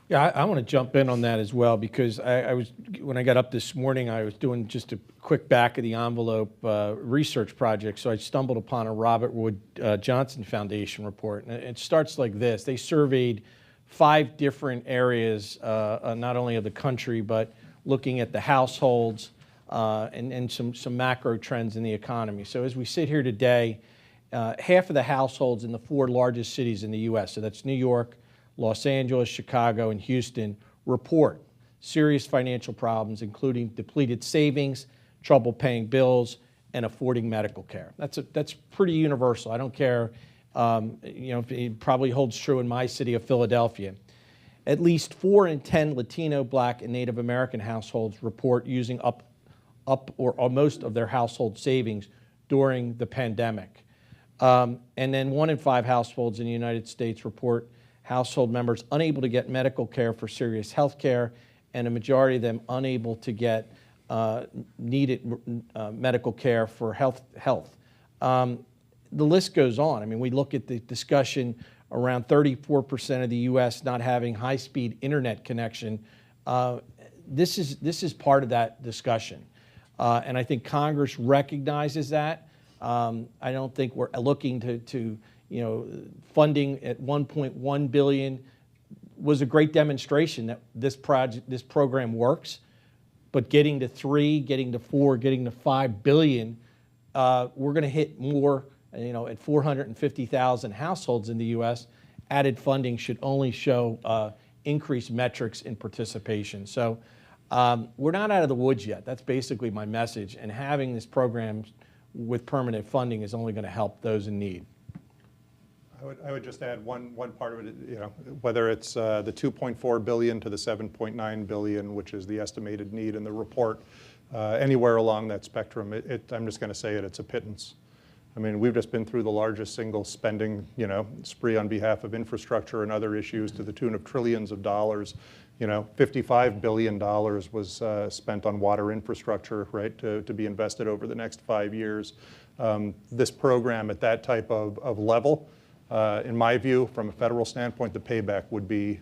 S14: Yeah, I want to jump in on that as well, because when I got up this morning, I was doing just a quick back of the envelope research project. So I stumbled upon a Robert Wood Johnson Foundation report, and it starts like this. They surveyed 5 different areas, not only of the country, but looking at the households and some macro trends in the economy. So as we sit here today, half of the households in the 4 largest cities in the U.S., so that's New York, Los Angeles, Chicago, and Houston, report serious financial problems, including depleted savings, trouble paying bills, and affording medical care. That's pretty universal. I don't care, you know, it probably holds true in my city of Philadelphia. At least 4 in 10 Latino, Black, and Native American households report using up or most of their household savings during the pandemic. And then 1 in 5 households in the United States report household members unable to get medical care for serious health care, and a majority of them unable to get needed medical care for health. The list goes on. I mean, we look at the discussion around 34% of the U.S. not having high-speed internet connection. This is part of that discussion, and I think Congress recognizes that. I don't think we're looking to funding at $1.1 billion was a great demonstration that this program works. But getting to 3, getting to 4, getting to 5 billion, we're going to hit more. At 450,000 households in the U.S., added funding should only show increased metrics in participation. So we're not out of the woods yet. That's basically my message. And having this program with permanent funding is only going to help those in need.
S13: I would just add one part of it, whether it's the $2.4 billion to the $7.9 billion, which is the estimated need in the report, anywhere along that spectrum, I'm just going to say it's a pittance. I mean, we've just been through the largest single spending, spree on behalf of infrastructure and other issues to the tune of trillions of dollars. $55 billion was spent on water infrastructure, right, to be invested over the next 5 years. This program at that type of level, in my view, from a federal standpoint, the payback would be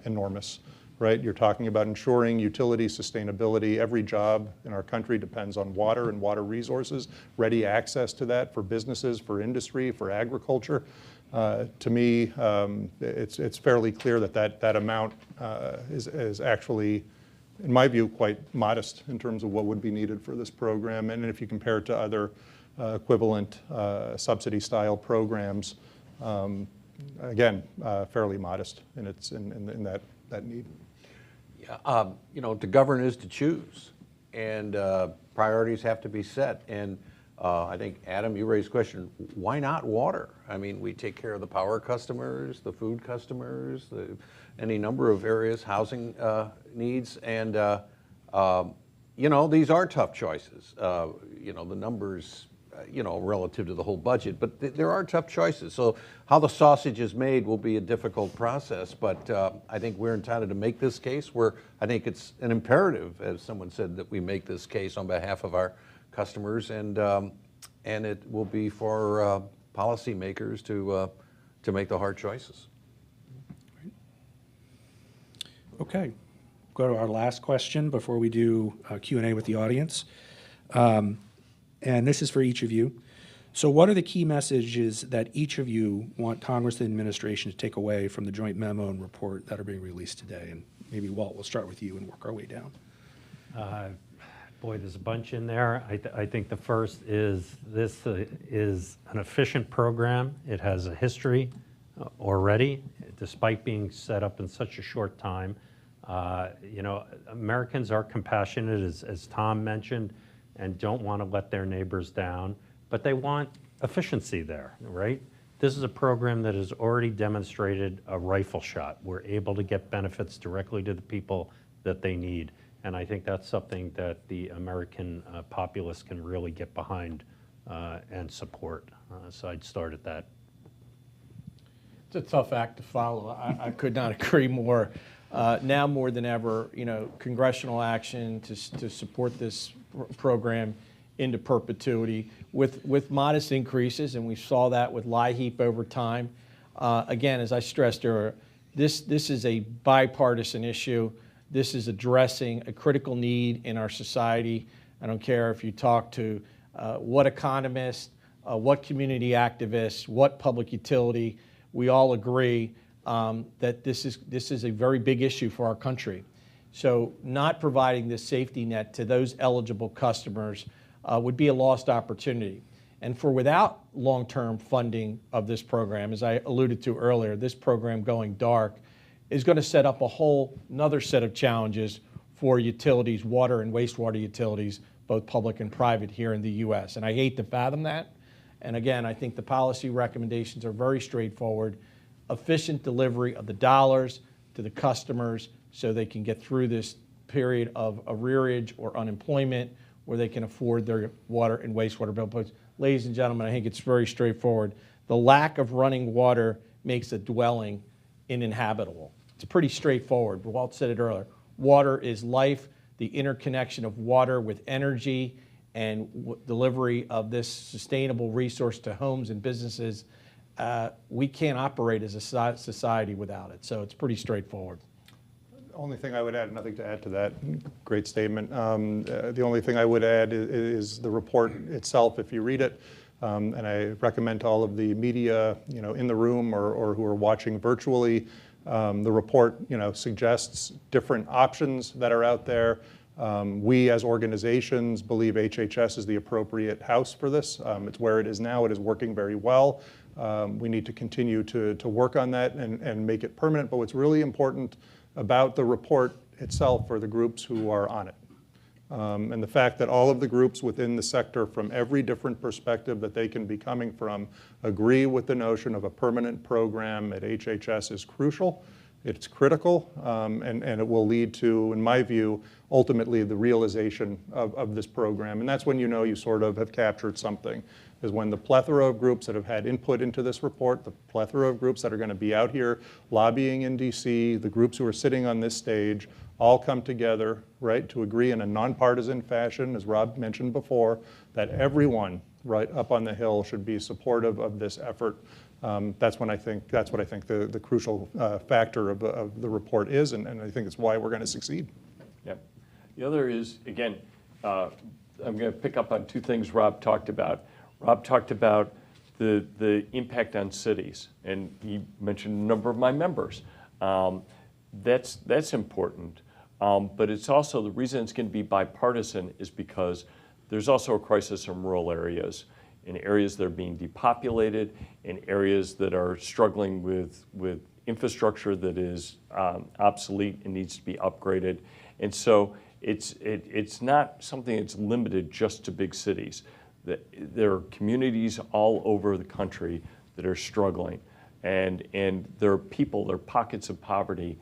S13: enormous, right? You're talking about ensuring utility sustainability. Every job in our country depends on water and water resources, ready access to that for businesses, for industry, for agriculture. To me, it's fairly clear that amount is actually, in my view, quite modest in terms of what would be needed for this program. And if you compare it to other equivalent subsidy-style programs, again, fairly modest in that need.
S11: Yeah, to govern is to choose, and priorities have to be set. And I think, Adam, you raised the question, why not water? I mean, we take care of the power customers, the food customers, any number of areas, housing needs, and these are tough choices. The numbers, relative to the whole budget, but there are tough choices. So how the sausage is made will be a difficult process, but I think we're entitled to make this case. I think it's an imperative, as someone said, that we make this case on behalf of our customers, and it will be for policymakers to make the hard choices.
S10: Okay, go to our last question before we do Q&A with the audience. And this is for each of you. So what are the key messages that each of you want Congress and the administration to take away from the joint memo and report that are being released today? And maybe, Walt, we'll start with you and work our way down.
S15: Boy, there's a bunch in there. I think the first is this is an efficient program. It has a history already, despite being set up in such a short time. Americans are compassionate, as Tom mentioned, and don't want to let their neighbors down, but they want efficiency there, right? This is a program that has already demonstrated a rifle shot. We're able to get benefits directly to the people that they need, and I think that's something that the American populace can really get behind and support. So I'd start at that.
S14: It's a tough act to follow. I could not agree more. Now more than ever, congressional action to support this program into perpetuity with modest increases, and we saw that with LIHEAP over time. Again, as I stressed earlier, this is a bipartisan issue. This is addressing a critical need in our society. I don't care if you talk to what economists, what community activists, what public utility, we all agree that this is a very big issue for our country. So not providing this safety net to those eligible customers would be a lost opportunity. And without long-term funding of this program, as I alluded to earlier, this program going dark is going to set up another set of challenges for utilities, water and wastewater utilities, both public and private here in the U.S. And I hate to fathom that. And again, I think the policy recommendations are very straightforward. Efficient delivery of the dollars to the customers so they can get through this period of arrearage or unemployment where they can afford their water and wastewater bill. But ladies and gentlemen, I think it's very straightforward. The lack of running water makes a dwelling uninhabitable. It's pretty straightforward. Walt said it earlier. Water is life. the interconnection of water with energy and delivery of this sustainable resource to homes and businesses, we can't operate as a society without it. So it's pretty straightforward.
S13: Only thing I would add, nothing to add to that, great statement. The only thing I would add is the report itself, if you read it, and I recommend to all of the media, in the room or who are watching virtually, the report, suggests different options that are out there. We as organizations believe HHS is the appropriate house for this. It's where it is now. It is working very well. We need to continue to work on that and make it permanent. But what's really important about the report itself are the groups who are on it. And the fact that all of the groups within the sector from every different perspective that they can be coming from agree with the notion of a permanent program at HHS is crucial. It's critical, and it will lead to, in my view, ultimately the realization of this program. And that's when you sort of have captured something, is when the plethora of groups that have had input into this report, the plethora of groups that are going to be out here lobbying in DC, the groups who are sitting on this stage, all come together, right, to agree in a nonpartisan fashion, as Rob mentioned before, that everyone right up on the Hill should be supportive of this effort. That's what I think the crucial factor of the report is, and I think it's why we're going to succeed.
S12: Yep. The other is, again, I'm going to pick up on two things Rob talked about. Rob talked about the impact on cities, and he mentioned a number of my members. That's important, but it's also, the reason it's going to be bipartisan is because there's also a crisis in rural areas, in areas that are being depopulated, in areas that are struggling with infrastructure that is obsolete and needs to be upgraded. And so it's not something that's limited just to big cities. There are communities all over the country that are struggling, and there are people, there are pockets of poverty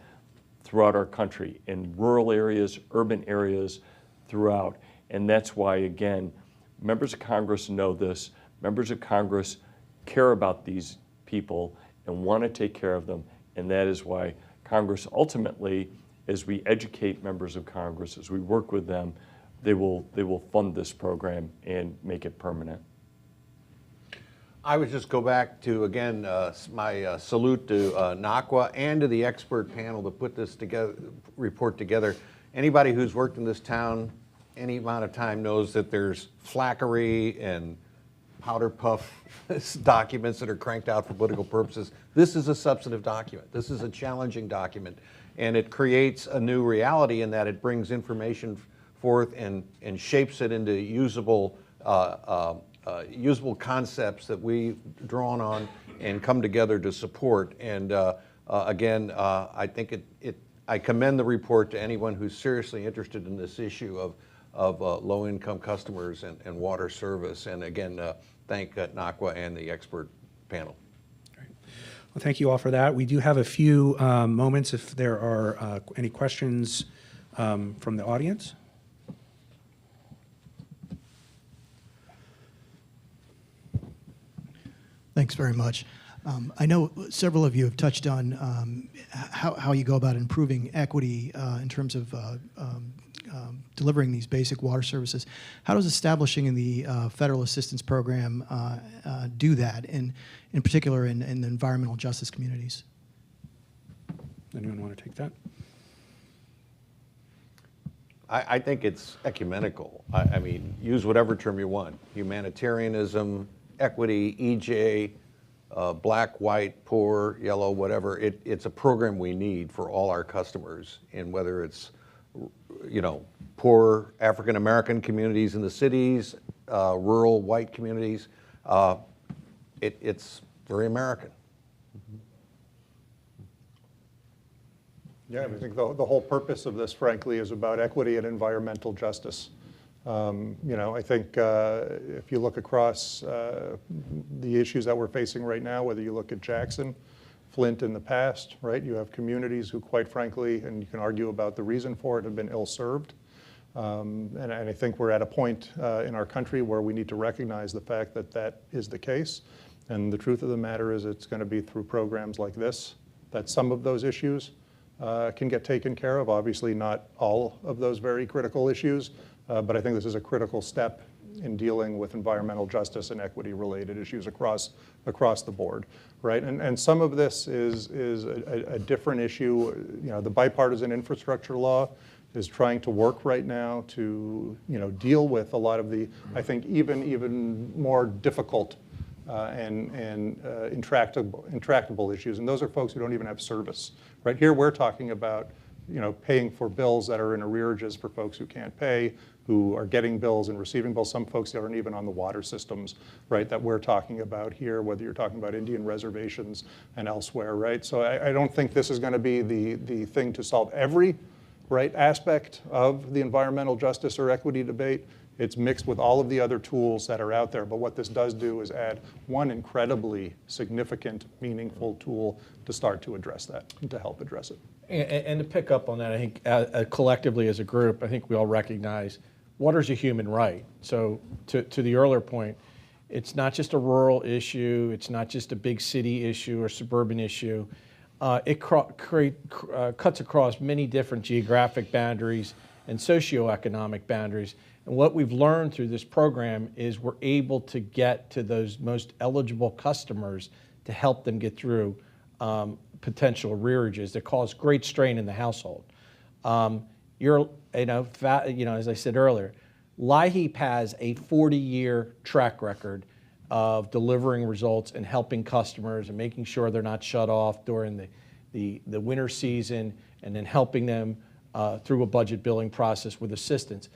S12: throughout our country, in rural areas, urban areas, throughout. And that's why, again, members of Congress know this. Members of Congress care about these people and want to take care of them. And that is why Congress ultimately, as we educate members of Congress, as we work with them, they will fund this program and make it permanent.
S11: I would just go back to, again, my salute to NACWA and to the expert panel to put this report together. Anybody who's worked in this town any amount of time knows that there's flackery and powder puff documents that are cranked out for political purposes. This is a substantive document. This is a challenging document, and it creates a new reality in that it brings information forth and shapes it into usable usable concepts that we've drawn on and come together to support. And again, I think I commend the report to anyone who's seriously interested in this issue of low-income customers and water service. And again, thank NACWA and the expert panel.
S10: Well, thank you all for that. We do have a few moments if there are any questions from the audience.
S16: Thanks very much. I know several of you have touched on how you go about improving equity in terms of delivering these basic water services. How does establishing the federal assistance program do that, in particular in the environmental justice communities?
S10: Anyone want to take that?
S11: I think it's ecumenical. I mean, use whatever term you want. Humanitarianism, equity, EJ, black, white, poor, yellow, whatever. It's a program we need for all our customers, and whether it's, poor African-American communities in the cities, rural white communities, it's very American.
S13: Yeah, I think the whole purpose of this, frankly, is about equity and environmental justice. I think if you look across the issues that we're facing right now, whether you look at Jackson, Flint in the past, right, you have communities who, quite frankly, and you can argue about the reason for it, have been ill-served. And I think we're at a point in our country where we need to recognize the fact that that is the case. And the truth of the matter is it's going to be through programs like this that some of those issues can get taken care of. Obviously, not all of those very critical issues, but I think this is a critical step in dealing with environmental justice and equity-related issues across the board, right? And some of this is a different issue. You know, the bipartisan infrastructure law is trying to work right now to, you know, deal with a lot of the, I think, even more difficult and intractable issues. And those are folks who don't even have service, right? Here we're talking about, you know, paying for bills that are in arrearages for folks who can't pay, who are getting bills and receiving bills. Some folks aren't even on the water systems, right, that we're talking about here, whether you're talking about Indian reservations and elsewhere, right? So I don't think this is going to be the thing to solve every, right, aspect of the environmental justice or equity debate. It's mixed with all of the other tools that are out there. But what this does do is add one incredibly significant, meaningful tool to start to address that and to help address it.
S14: And to pick up on that, I think collectively as a group, I think we all recognize water's a human right. So to the earlier point, it's not just a rural issue. It's not just a big city issue or suburban issue. It cuts across many different geographic boundaries and socioeconomic boundaries. And what we've learned through this program is we're able to get to those most eligible customers to help them get through potential arrearages that cause great strain in the household. As I said earlier, LIHEAP has a 40-year track record of delivering results and helping customers and making sure they're not shut off during the winter season, and then helping them through a budget billing process with assistance.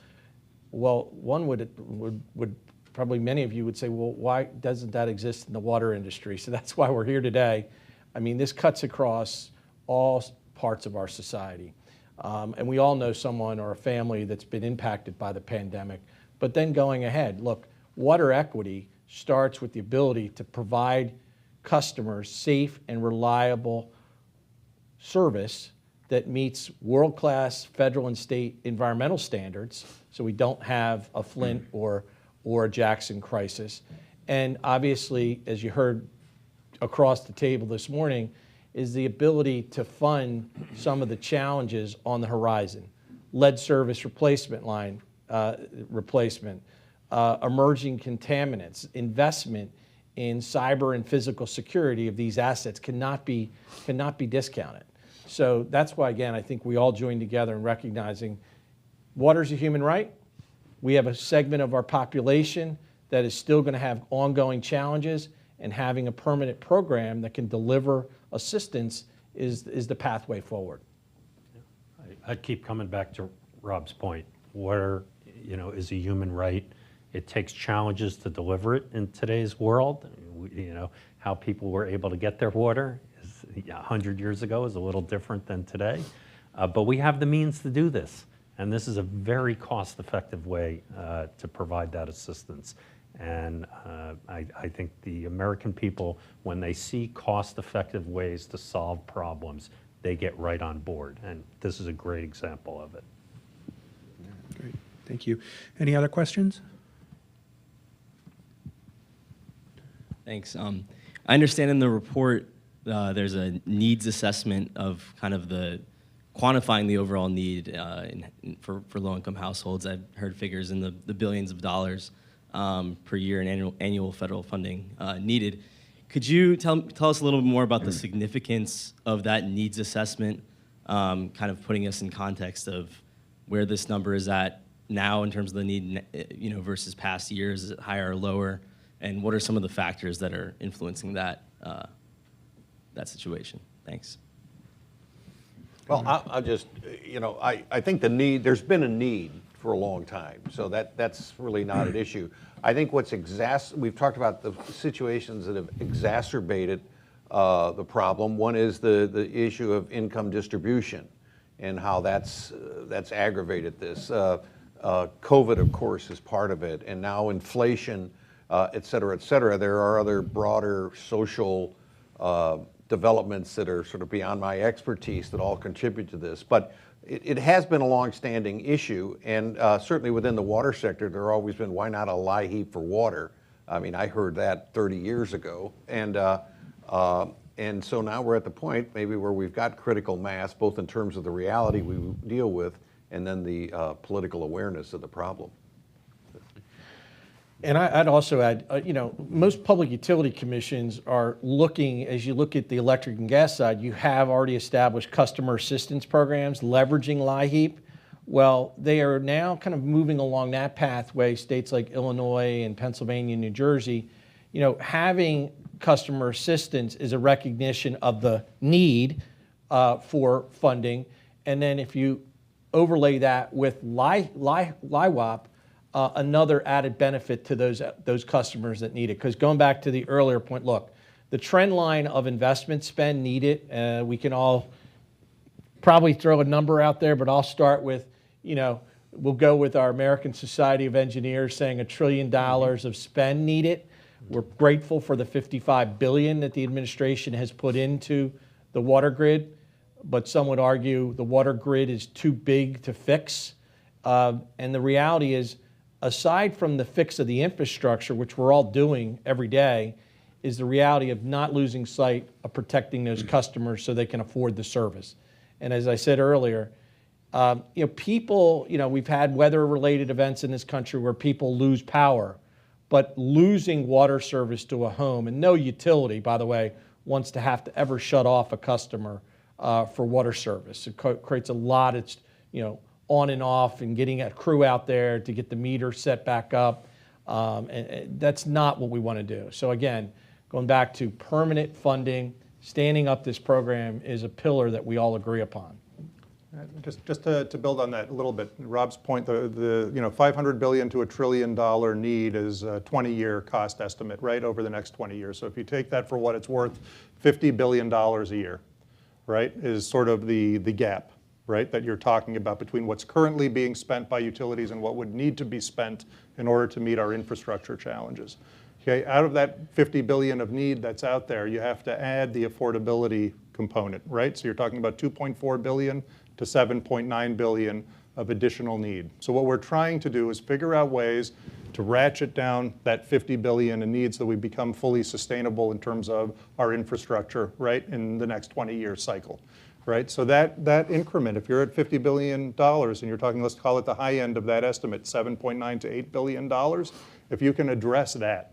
S14: Well, one would probably many of you would say, well, why doesn't that exist in the water industry? So that's why we're here today. I mean, this cuts across all parts of our society. And we all know someone or a family that's been impacted by the pandemic. But then going ahead, look, water equity starts with the ability to provide customers safe and reliable service that meets world-class federal and state environmental standards, so we don't have a Flint or a Jackson crisis. And obviously, as you heard across the table this morning, is the ability to fund some of the challenges on the horizon. Lead service replacement line replacement, emerging contaminants, investment in cyber and physical security of these assets cannot be discounted. So that's why, again, I think we all join together in recognizing water's a human right. We have a segment of our population that is still going to have ongoing challenges, and having a permanent program that can deliver assistance is the pathway forward.
S15: I keep coming back to Rob's point. Water, is a human right. It takes challenges to deliver it in today's world. How people were able to get their water 100 years ago is a little different than today. But we have the means to do this. And this is a very cost-effective way to provide that assistance. And I think the American people, when they see cost-effective ways to solve problems, they get right on board. And this is a great example of it.
S10: Great, thank you. Any other questions?
S17: Thanks. I understand in the report there's a needs assessment of kind of the quantifying the overall need for low-income households. I've heard figures in the billions of dollars per year in annual federal funding needed. Could you tell us a little bit more about the significance of that needs assessment, kind of putting us in context of where this number is at now in terms of the need, versus past years? Is it higher or lower? And what are some of the factors that are influencing that situation? Thanks.
S11: Well, I'll just, I think there's been a need for a long time, so that's really not an issue. I think we've talked about the situations that have exacerbated the problem. One is the issue of income distribution and how that's aggravated this. COVID, of course, is part of it, and now inflation, et cetera, et cetera. There are other broader social developments that are sort of beyond my expertise that all contribute to this. But it has been a long-standing issue, and certainly within the water sector, there have always been, why not a LIHEAP for water? I mean, I heard that 30 years ago. And And so now we're at the point maybe where we've got critical mass, both in terms of the reality we deal with and then the political awareness of the problem.
S14: And I'd also add, most public utility commissions are looking, as you look at the electric and gas side, you have already established customer assistance programs leveraging LIHEAP. Well, they are now kind of moving along that pathway, states like Illinois and Pennsylvania and New Jersey. Having customer assistance is a recognition of the need for funding. And then if you overlay that with LIWAP, another added benefit to those customers that need it. Because going back to the earlier point, look, the trend line of investment spend needed, we can all probably throw a number out there, but I'll start with, we'll go with our American Society of Engineers saying $1 trillion of spend needed. We're grateful for the $55 billion that the administration has put into the water grid, but some would argue the water grid is too big to fix. And the reality is, aside from the fix of the infrastructure, which we're all doing every day, is the reality of not losing sight of protecting those customers so they can afford the service. And as I said earlier, people, we've had weather-related events in this country where people lose power, but losing water service to a home, and no utility, by the way, wants to have to ever shut off a customer for water service. It creates a lot of, on and off, and getting a crew out there to get the meter set back up. And that's not what we want to do. So again, going back to permanent funding, standing up this program is a pillar that we all agree upon.
S13: Just to build on that a little bit, Rob's point, the $500 billion to $1 trillion need is a 20-year cost estimate, right, over the next 20 years. So if you take that for what it's worth, $50 billion a year, right, is sort of the gap, right, that you're talking about between what's currently being spent by utilities and what would need to be spent in order to meet our infrastructure challenges. Okay, out of that $50 billion of need that's out there, you have to add the affordability component, right? So you're talking about $2.4 billion to $7.9 billion of additional need. So what we're trying to do is figure out ways to ratchet down that $50 billion in needs so we become fully sustainable in terms of our infrastructure, right, in the next 20-year cycle. Right, so that increment, if you're at $50 billion and you're talking, let's call it the high end of that estimate, $7.9 to $8 billion, if you can address that,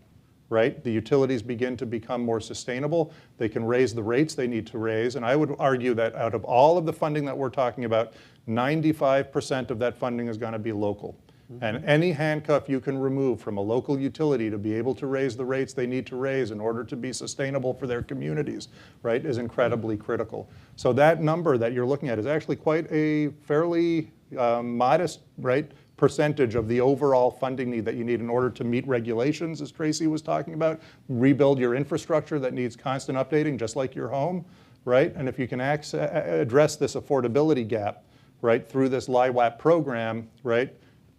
S13: right, the utilities begin to become more sustainable. They can raise the rates they need to raise, and I would argue that out of all of the funding that we're talking about, 95% of that funding is going to be local. And any handcuff you can remove from a local utility to be able to raise the rates they need to raise in order to be sustainable for their communities, right, is incredibly critical. So that number that you're looking at is actually quite a fairly modest, right, percentage of the overall funding need that you need in order to meet regulations, as Tracy was talking about, rebuild your infrastructure that needs constant updating, just like your home, right? And if you can address this affordability gap, right, through this LIWAP program, right,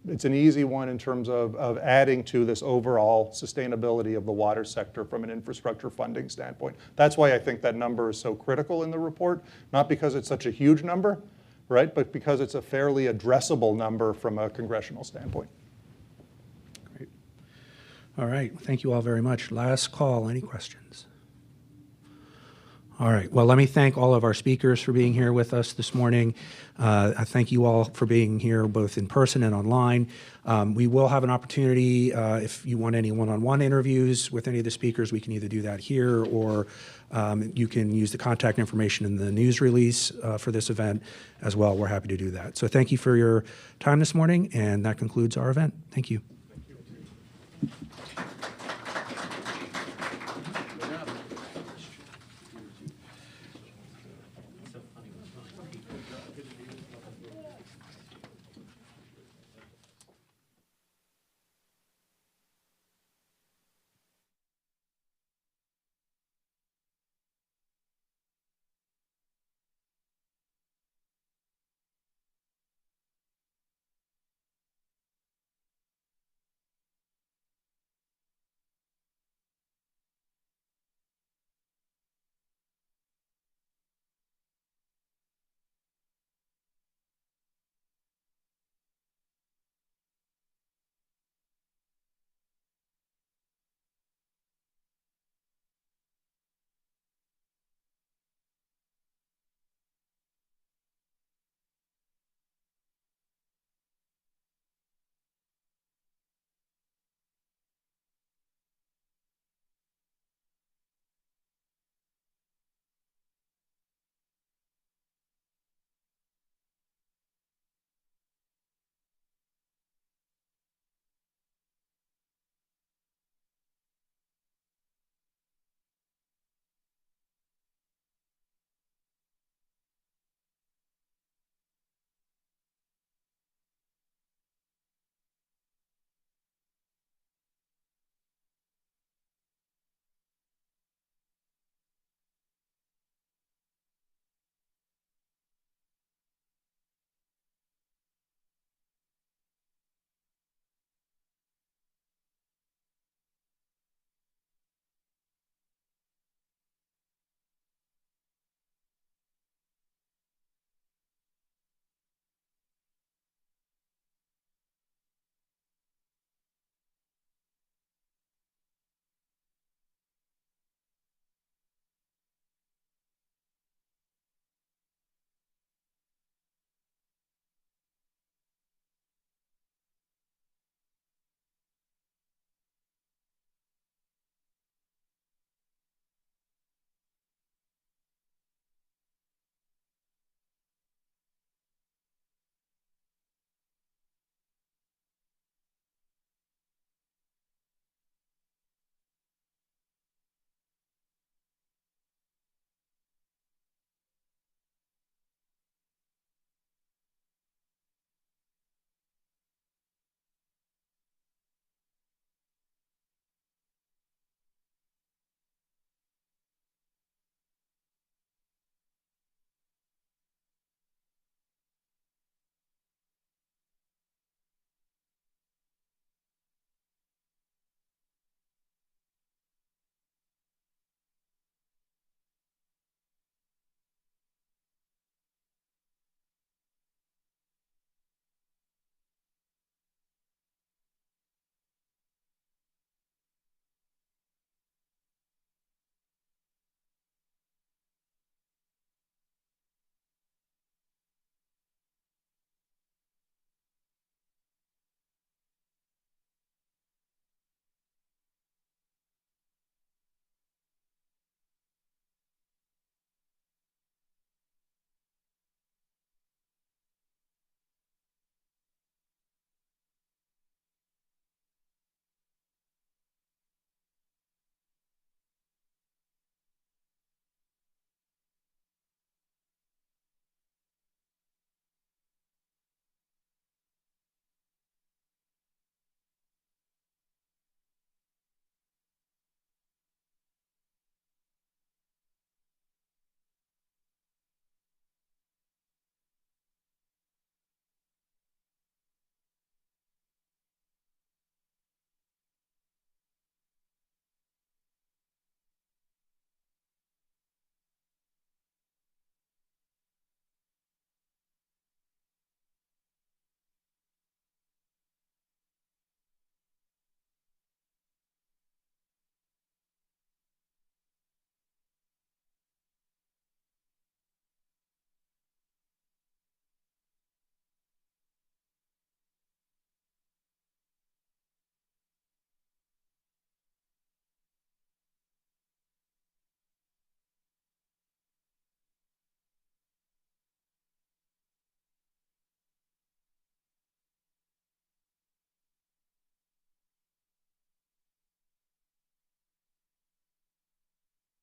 S13: it's an easy one in terms of adding to this overall sustainability of the water sector from an infrastructure funding standpoint. That's why I think that number is so critical in the report, not because it's such a huge number, right, but because it's a fairly addressable number from a congressional standpoint.
S10: Great. All right, thank you all very much. Last call, any questions? All right, well, let me thank all of our speakers for being here with us this morning. I thank you all for being here both in person and online. We will have an opportunity, if you want any one-on-one interviews with any of the speakers, we can either do that here or you can use the contact information in the news release for this event as well. We're happy to do that. So thank you for your time this morning, and that concludes our event. Thank you.